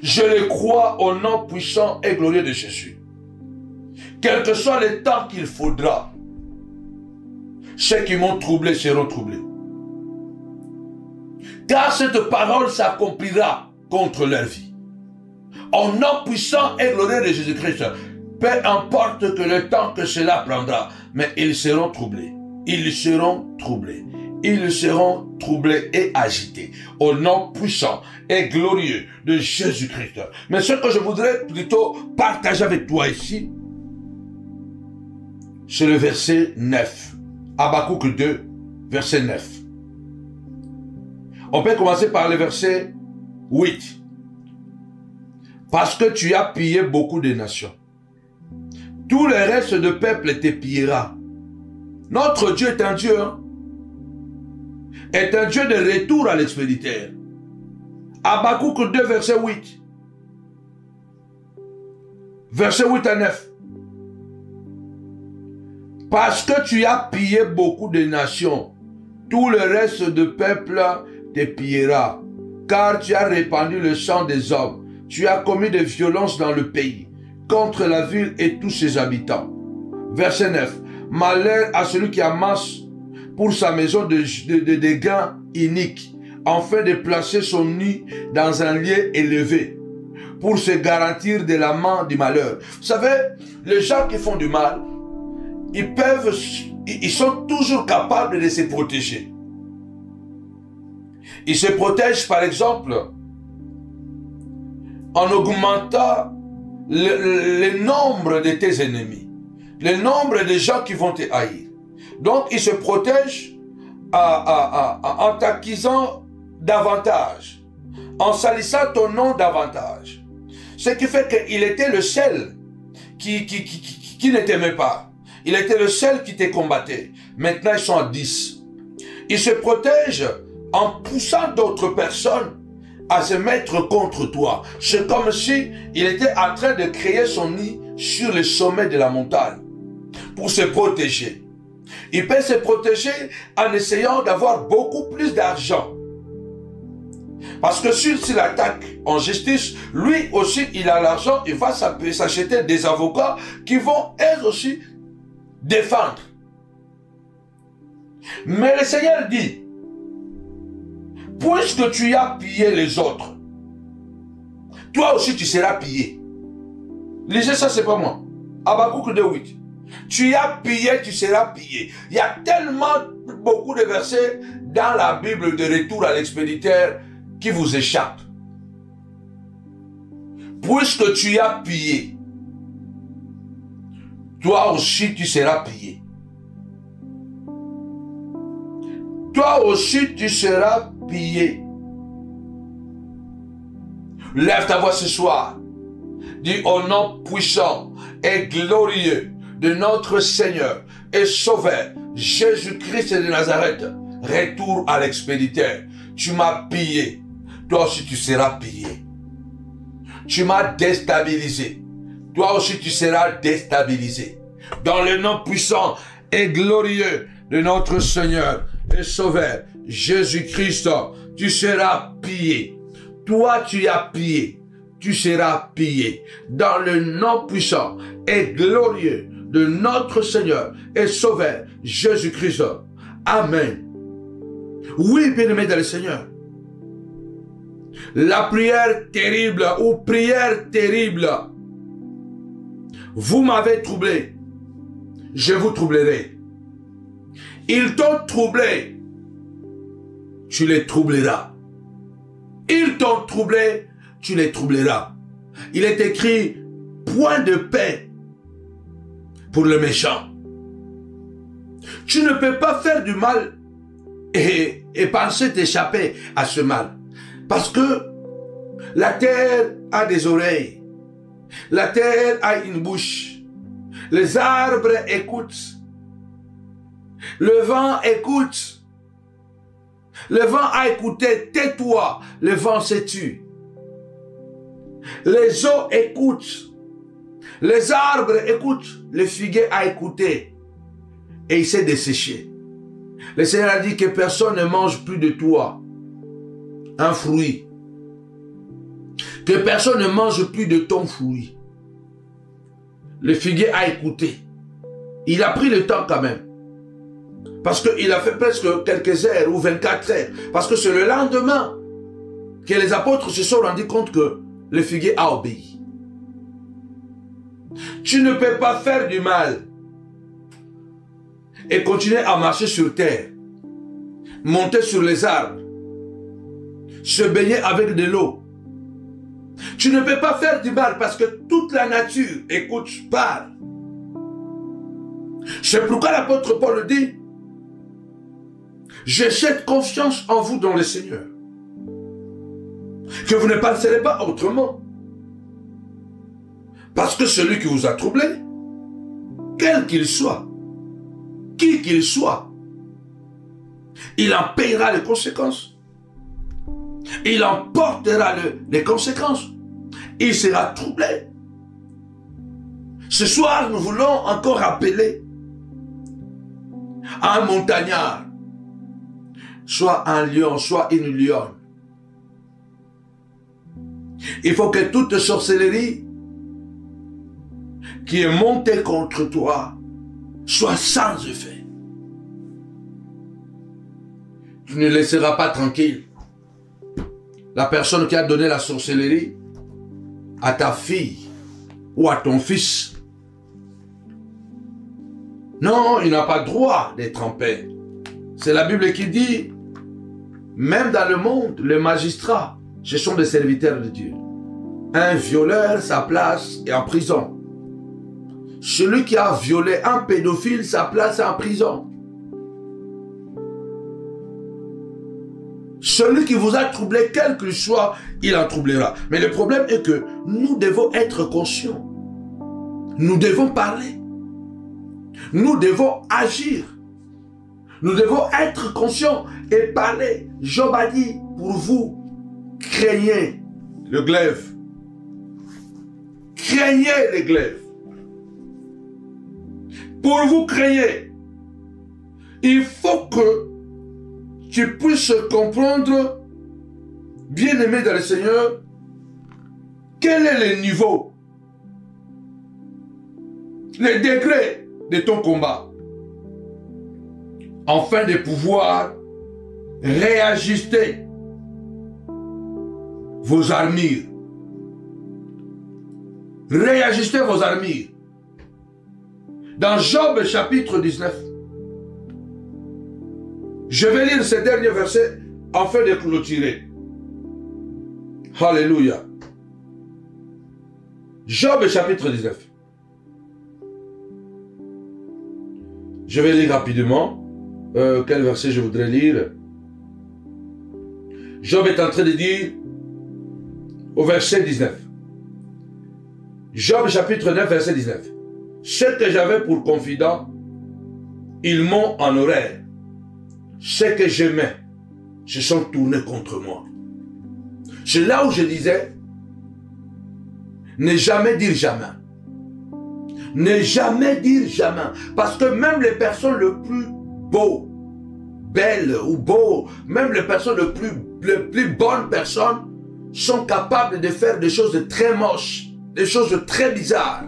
Je le crois au nom puissant et glorieux de Jésus. Quel que soit le temps qu'il faudra, ceux qui m'ont troublé seront troublés. Car cette parole s'accomplira contre leur vie. Au nom puissant et glorieux de Jésus-Christ, peu importe que le temps que cela prendra, mais ils seront troublés. Ils seront troublés. Ils seront troublés et agités au nom puissant et glorieux de Jésus-Christ. Mais ce que je voudrais plutôt partager avec toi ici, c'est le verset 9. Habakkuk 2, verset 9. On peut commencer par le verset 8. Parce que tu as pillé beaucoup de nations. Tout le reste de peuple te pillera. Notre Dieu est un Dieu, est un Dieu de retour à l'expéditeur. Habakkuk 2, verset 8. Verset 8 à 9. Parce que tu as pillé beaucoup de nations, tout le reste de peuple te pillera. Car tu as répandu le sang des hommes. Tu as commis des violences dans le pays, contre la ville et tous ses habitants. Verset 9. Malheur à celui qui amasse pour sa maison de gains iniques, afin de placer son nid dans un lieu élevé, pour se garantir de la main du malheur. Vous savez, les gens qui font du mal, ils sont toujours capables de se protéger. Ils se protègent, par exemple, en augmentant le nombre de tes ennemis, le nombre de gens qui vont te haïr. Donc, ils se protègent en t'acquisant davantage, en salissant ton nom davantage. Ce qui fait qu'il était le seul qui ne t'aimait pas. Il était le seul qui te combattait. Maintenant, ils sont à 10. Il se protège en poussant d'autres personnes à se mettre contre toi. C'est comme si il était en train de créer son nid sur le sommet de la montagne pour se protéger. Il peut se protéger en essayant d'avoir beaucoup plus d'argent. Parce que s'il attaque en justice, lui aussi, il a l'argent, il va s'acheter des avocats qui vont, eux aussi, défendre. Mais le Seigneur dit, puisque tu as pillé les autres, toi aussi tu seras pillé. Lisez ça, c'est pas moi. Habakkuk 2:8. Tu as pillé, tu seras pillé. Il y a tellement beaucoup de versets dans la Bible de retour à l'expéditeur qui vous échappent. Puisque tu as pillé, toi aussi tu seras pillé. Toi aussi tu seras pillé. Lève ta voix ce soir. Dis au nom puissant et glorieux de notre Seigneur et Sauveur, Jésus-Christ de Nazareth, retour à l'expéditeur. Tu m'as pillé. Toi aussi tu seras pillé. Tu m'as déstabilisé. Toi aussi tu seras déstabilisé. Dans le nom puissant et glorieux de notre Seigneur et Sauveur, Jésus-Christ, tu seras pillé. Toi tu as pillé. Tu seras pillé. Dans le nom puissant et glorieux de notre Seigneur et Sauveur, Jésus-Christ. Amen. Oui, bien-aimé dans le Seigneur. La prière terrible ou prière terrible. Vous m'avez troublé. Je vous troublerai. Ils t'ont troublé. Tu les troubleras. Ils t'ont troublé. Tu les troubleras. Il est écrit point de paix pour le méchant. Tu ne peux pas faire du mal et penser t'échapper à ce mal. Parce que la terre a des oreilles. La terre a une bouche. Les arbres écoutent. Le vent écoute. Le vent a écouté. Tais-toi. Le vent se tue. Les eaux écoutent. Les arbres écoutent. Le figuier a écouté. Et il s'est desséché. Le Seigneur a dit que personne ne mange plus de toi un fruit. Que personne ne mange plus de ton fruit. Le figuier a écouté. Il a pris le temps quand même. Parce qu'il a fait presque quelques heures ou 24 heures. Parce que c'est le lendemain que les apôtres se sont rendus compte que le figuier a obéi. Tu ne peux pas faire du mal et continuer à marcher sur terre, monter sur les arbres, se baigner avec de l'eau. Tu ne peux pas faire du mal parce que toute la nature écoute, parle. C'est pourquoi l'apôtre Paul dit, j'ai cette confiance en vous dans le Seigneur, que vous ne penserez pas autrement. Parce que celui qui vous a troublé, quel qu'il soit, qui qu'il soit, il en paiera les conséquences. Il en portera les conséquences. Il sera troublé. Ce soir, nous voulons encore rappeler à un montagnard, soit un lion, soit une lionne. Il faut que toute sorcellerie qui est montée contre toi soit sans effet. Tu ne laisseras pas tranquille la personne qui a donné la sorcellerie à ta fille ou à ton fils. Non, il n'a pas droit d'être en paix. C'est la Bible qui dit, même dans le monde, les magistrats, ce sont des serviteurs de Dieu. Un violeur, sa place est en prison. Celui qui a violé un pédophile, sa place est en prison. Celui qui vous a troublé, quel qu'il soit, il en troublera. Mais le problème est que nous devons être conscients. Nous devons parler. Nous devons agir. Nous devons être conscients et parler. Job a dit, pour vous, craignez le glaive. Craignez les glaives. Pour vous, craignez. Il faut que tu puisses comprendre, bien-aimé dans le Seigneur, quel est le niveau, le degré de ton combat, afin de pouvoir réajuster vos armures. Réajuster vos armures. Dans Job chapitre 19, je vais lire ce dernier verset afin de clôturer. Alléluia. Job chapitre 19. Je vais lire rapidement. Quel verset je voudrais lire? Job est en train de dire au verset 19. Job chapitre 9 verset 19. Ceux que j'avais pour confident, ils m'ont en horreur. Ceux que j'aimais se sont tournés contre moi. C'est là où je disais, ne jamais dire jamais. Ne jamais dire jamais. Parce que même les personnes les plus beaux, belles ou beaux, même les personnes les plus bonnes personnes sont capables de faire des choses très moches, des choses très bizarres.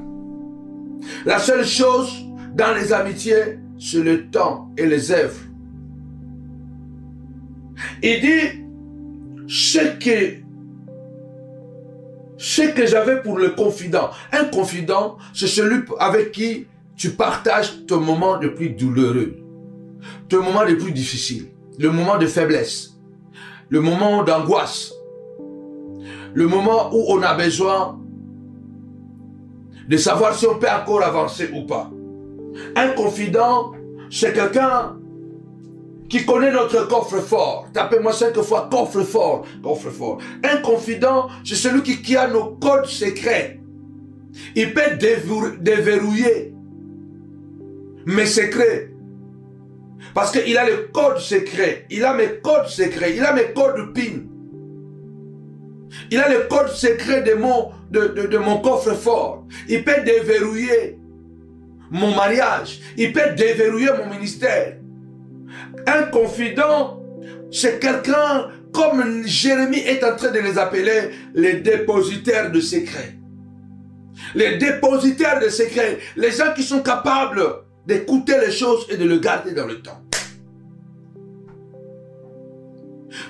La seule chose dans les amitiés, c'est le temps et les œuvres. Il dit, ce que j'avais pour le confident. Un confident, c'est celui avec qui tu partages ton moment le plus douloureux, ton moment le plus difficile, le moment de faiblesse, le moment d'angoisse, le moment où on a besoin de savoir si on peut encore avancer ou pas. Un confident, c'est quelqu'un qui connaît notre coffre-fort. Tapez-moi 5 fois coffre-fort, coffre-fort. Un confident, c'est celui qui a nos codes secrets. Il peut déverrouiller mes secrets. Parce qu'il a le code secret. Il a mes codes secrets. Il a mes codes PIN. Il a le code secret de mon coffre-fort. Il peut déverrouiller mon mariage. Il peut déverrouiller mon ministère. Un confident, c'est quelqu'un, comme Jérémie est en train de les appeler, les dépositaires de secrets. Les dépositaires de secrets. Les gens qui sont capables d'écouter les choses et de le garder dans le temps.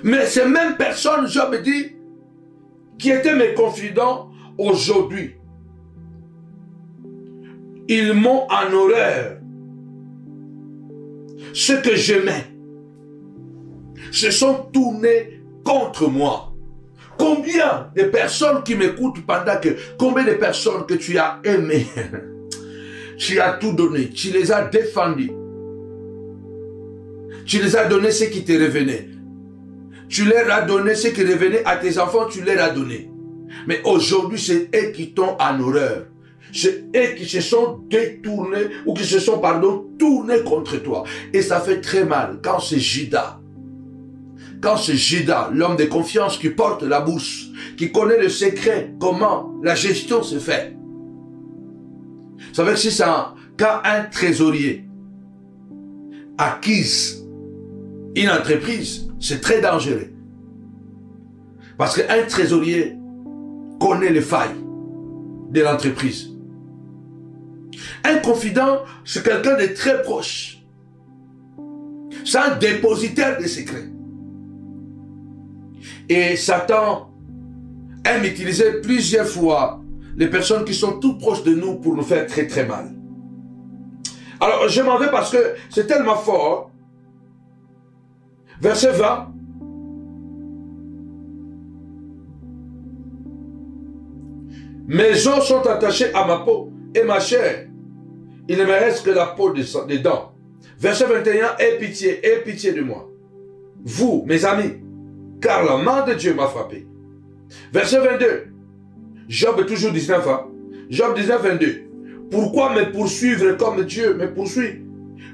Mais ces mêmes personnes, Job dit, qui étaient mes confidents, aujourd'hui, ils m'ont en horreur. Ceux que j'aimais se sont tournés contre moi. Combien de personnes qui m'écoutent pendant que... Combien de personnes que tu as aimées, tu as tout donné, tu les as défendus. Tu les as donné ce qui te revenait. Tu leur as donné ce qui revenait à tes enfants, tu leur as donné. Mais aujourd'hui, c'est eux qui t'ont en horreur. C'est eux qui se sont détournés ou qui se sont, tournés contre toi. Et ça fait très mal quand c'est Judas. Quand c'est Judas, l'homme de confiance qui porte la bourse, qui connaît le secret, comment la gestion se fait. Vous savez que si c'est quand un trésorier acquise une entreprise, c'est très dangereux. Parce qu'un trésorier connaît les failles de l'entreprise. Un confident, c'est quelqu'un de très proche. C'est un dépositaire de secrets. Et Satan aime utiliser plusieurs fois les personnes qui sont tout proches de nous pour nous faire très très mal. Alors je m'en vais parce que c'est tellement fort. Verset 20. Mes os sont attachés à ma peau et ma chair. Il ne me reste que la peau des dents. Verset 21. Aie pitié de moi. Vous, mes amis, car la main de Dieu m'a frappé. Verset 22. Job toujours 19. Hein? Job 19, 22. Pourquoi me poursuivre comme Dieu me poursuit?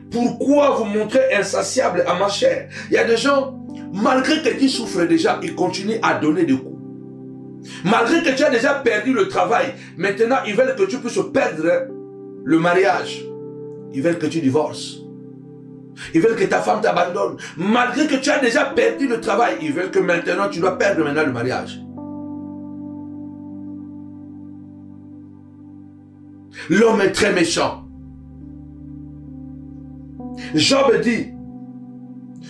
Pourquoi vous montrez insatiable à ma chair? Il y a des gens, malgré que tu souffres déjà, ils continuent à donner des coups. Malgré que tu as déjà perdu le travail, maintenant ils veulent que tu puisses perdre le mariage. Ils veulent que tu divorces. Ils veulent que ta femme t'abandonne. Malgré que tu as déjà perdu le travail, ils veulent que maintenant tu dois perdre maintenant le mariage. L'homme est très méchant. Job dit,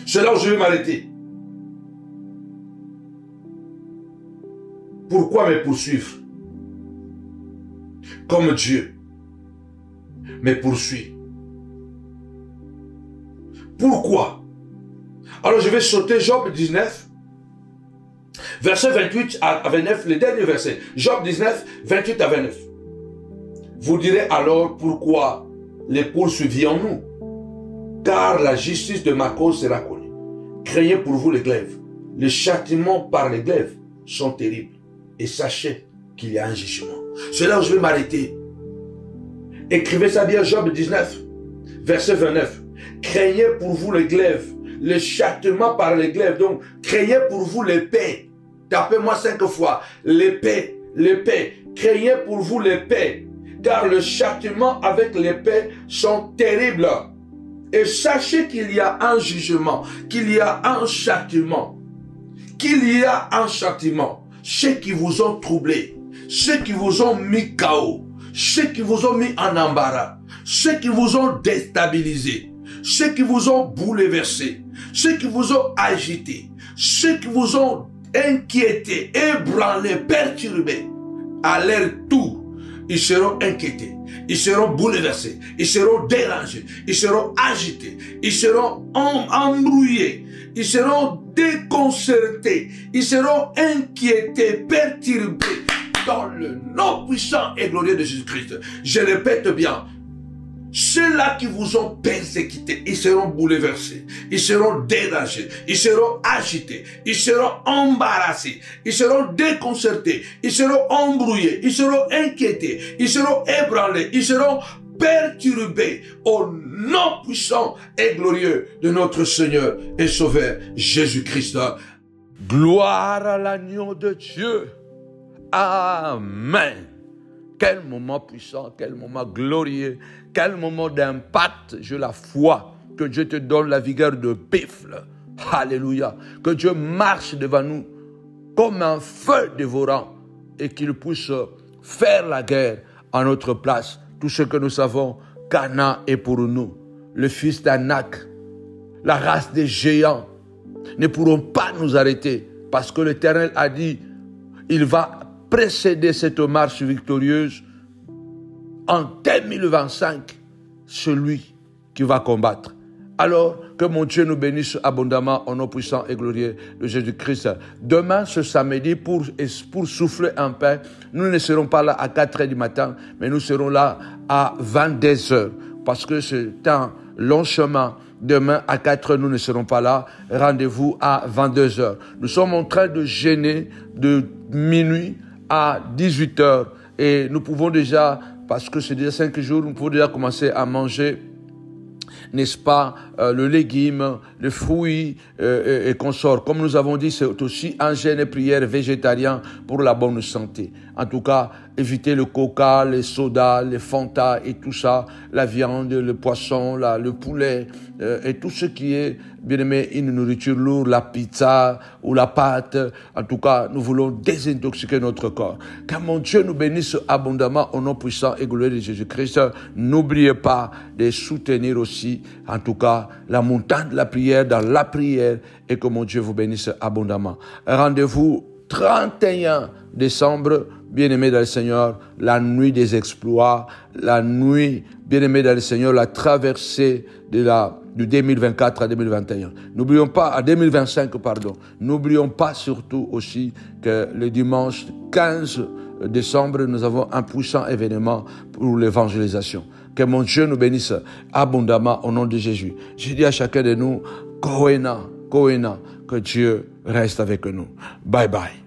c'est là où je vais m'arrêter. Pourquoi me poursuivre? Comme Dieu me poursuit. Pourquoi? Alors je vais sauter Job 19, verset 28 à 29, le dernier verset. Job 19, 28 à 29. Vous direz alors pourquoi les poursuivions-nous? Car la justice de ma cause sera connue. Craignez pour vous les glaives. Les châtiments par les glaives sont terribles. Et sachez qu'il y a un jugement. C'est là où je vais m'arrêter. Écrivez ça bien, Job 19, verset 29. Craignez pour vous les glaives. Les châtiments par les glaives. Donc, craignez pour vous l'épée. Tapez-moi 5 fois. L'épée, l'épée. Craignez pour vous l'épée. Car le châtiment avec l'épée sont terribles. Et sachez qu'il y a un jugement, qu'il y a un châtiment, qu'il y a un châtiment. Ceux qui vous ont troublé, ceux qui vous ont mis KO, ceux qui vous ont mis en embarras, ceux qui vous ont déstabilisé, ceux qui vous ont bouleversé, ceux qui vous ont agité, ceux qui vous ont inquiété, ébranlé, perturbé, à leur tour, ils seront inquiétés, ils seront bouleversés, ils seront dérangés, ils seront agités, ils seront embrouillés, ils seront déconcertés, ils seront inquiétés, perturbés dans le nom puissant et glorieux de Jésus-Christ. Je répète bien, ceux-là qui vous ont persécutés, ils seront bouleversés, ils seront dérangés, ils seront agités, ils seront embarrassés, ils seront déconcertés, ils seront embrouillés, ils seront inquiétés, ils seront ébranlés, ils seront perturbés au nom puissant et glorieux de notre Seigneur et Sauveur Jésus-Christ. Gloire à l'agneau de Dieu. Amen. Quel moment puissant, quel moment glorieux, quel moment d'impact. Je la foi que Dieu te donne la vigueur de buffle. Alléluia. Que Dieu marche devant nous comme un feu dévorant et qu'il puisse faire la guerre à notre place. Tout ce que nous savons, Canaan est pour nous. Le fils d'Anak, la race des géants ne pourront pas nous arrêter parce que l'Éternel a dit, il va précéder cette marche victorieuse en 2025, celui qui va combattre. Alors, que mon Dieu nous bénisse abondamment au nom puissant et glorieux de Jésus-Christ. Demain, ce samedi, pour souffler un peu, nous ne serons pas là à 4 h du matin, mais nous serons là à 22 h, parce que c'est un long chemin. Demain, à 4 h, nous ne serons pas là. Rendez-vous à 22 h. Nous sommes en train de jeûner de minuit à 18 h. Et nous pouvons déjà, parce que c'est déjà 5 jours, nous pouvons déjà commencer à manger, n'est-ce pas, le légume, les fruits et consorts. Comme nous avons dit, c'est aussi un jeûne et prière végétarien pour la bonne santé. En tout cas, évitez le coca, les sodas, les Fanta et tout ça, la viande, le poisson, le poulet et tout ce qui est, bien aimé, une nourriture lourde, la pizza ou la pâte. En tout cas, nous voulons désintoxiquer notre corps. Que mon Dieu nous bénisse abondamment au nom puissant et glorieux de Jésus-Christ. N'oubliez pas de soutenir aussi, en tout cas, la montagne de la prière dans la prière et que mon Dieu vous bénisse abondamment. Rendez-vous 31 décembre, bien-aimés dans le Seigneur, la nuit des exploits, la nuit, bien-aimés dans le Seigneur, la traversée de 2024 à 2021. N'oublions pas, à 2025, pardon. N'oublions pas surtout aussi que le dimanche 15 décembre, nous avons un puissant événement pour l'évangélisation. Que mon Dieu nous bénisse abondamment au nom de Jésus. Je dis à chacun de nous, Kohéna, Kohéna, que Dieu reste avec nous. Bye bye.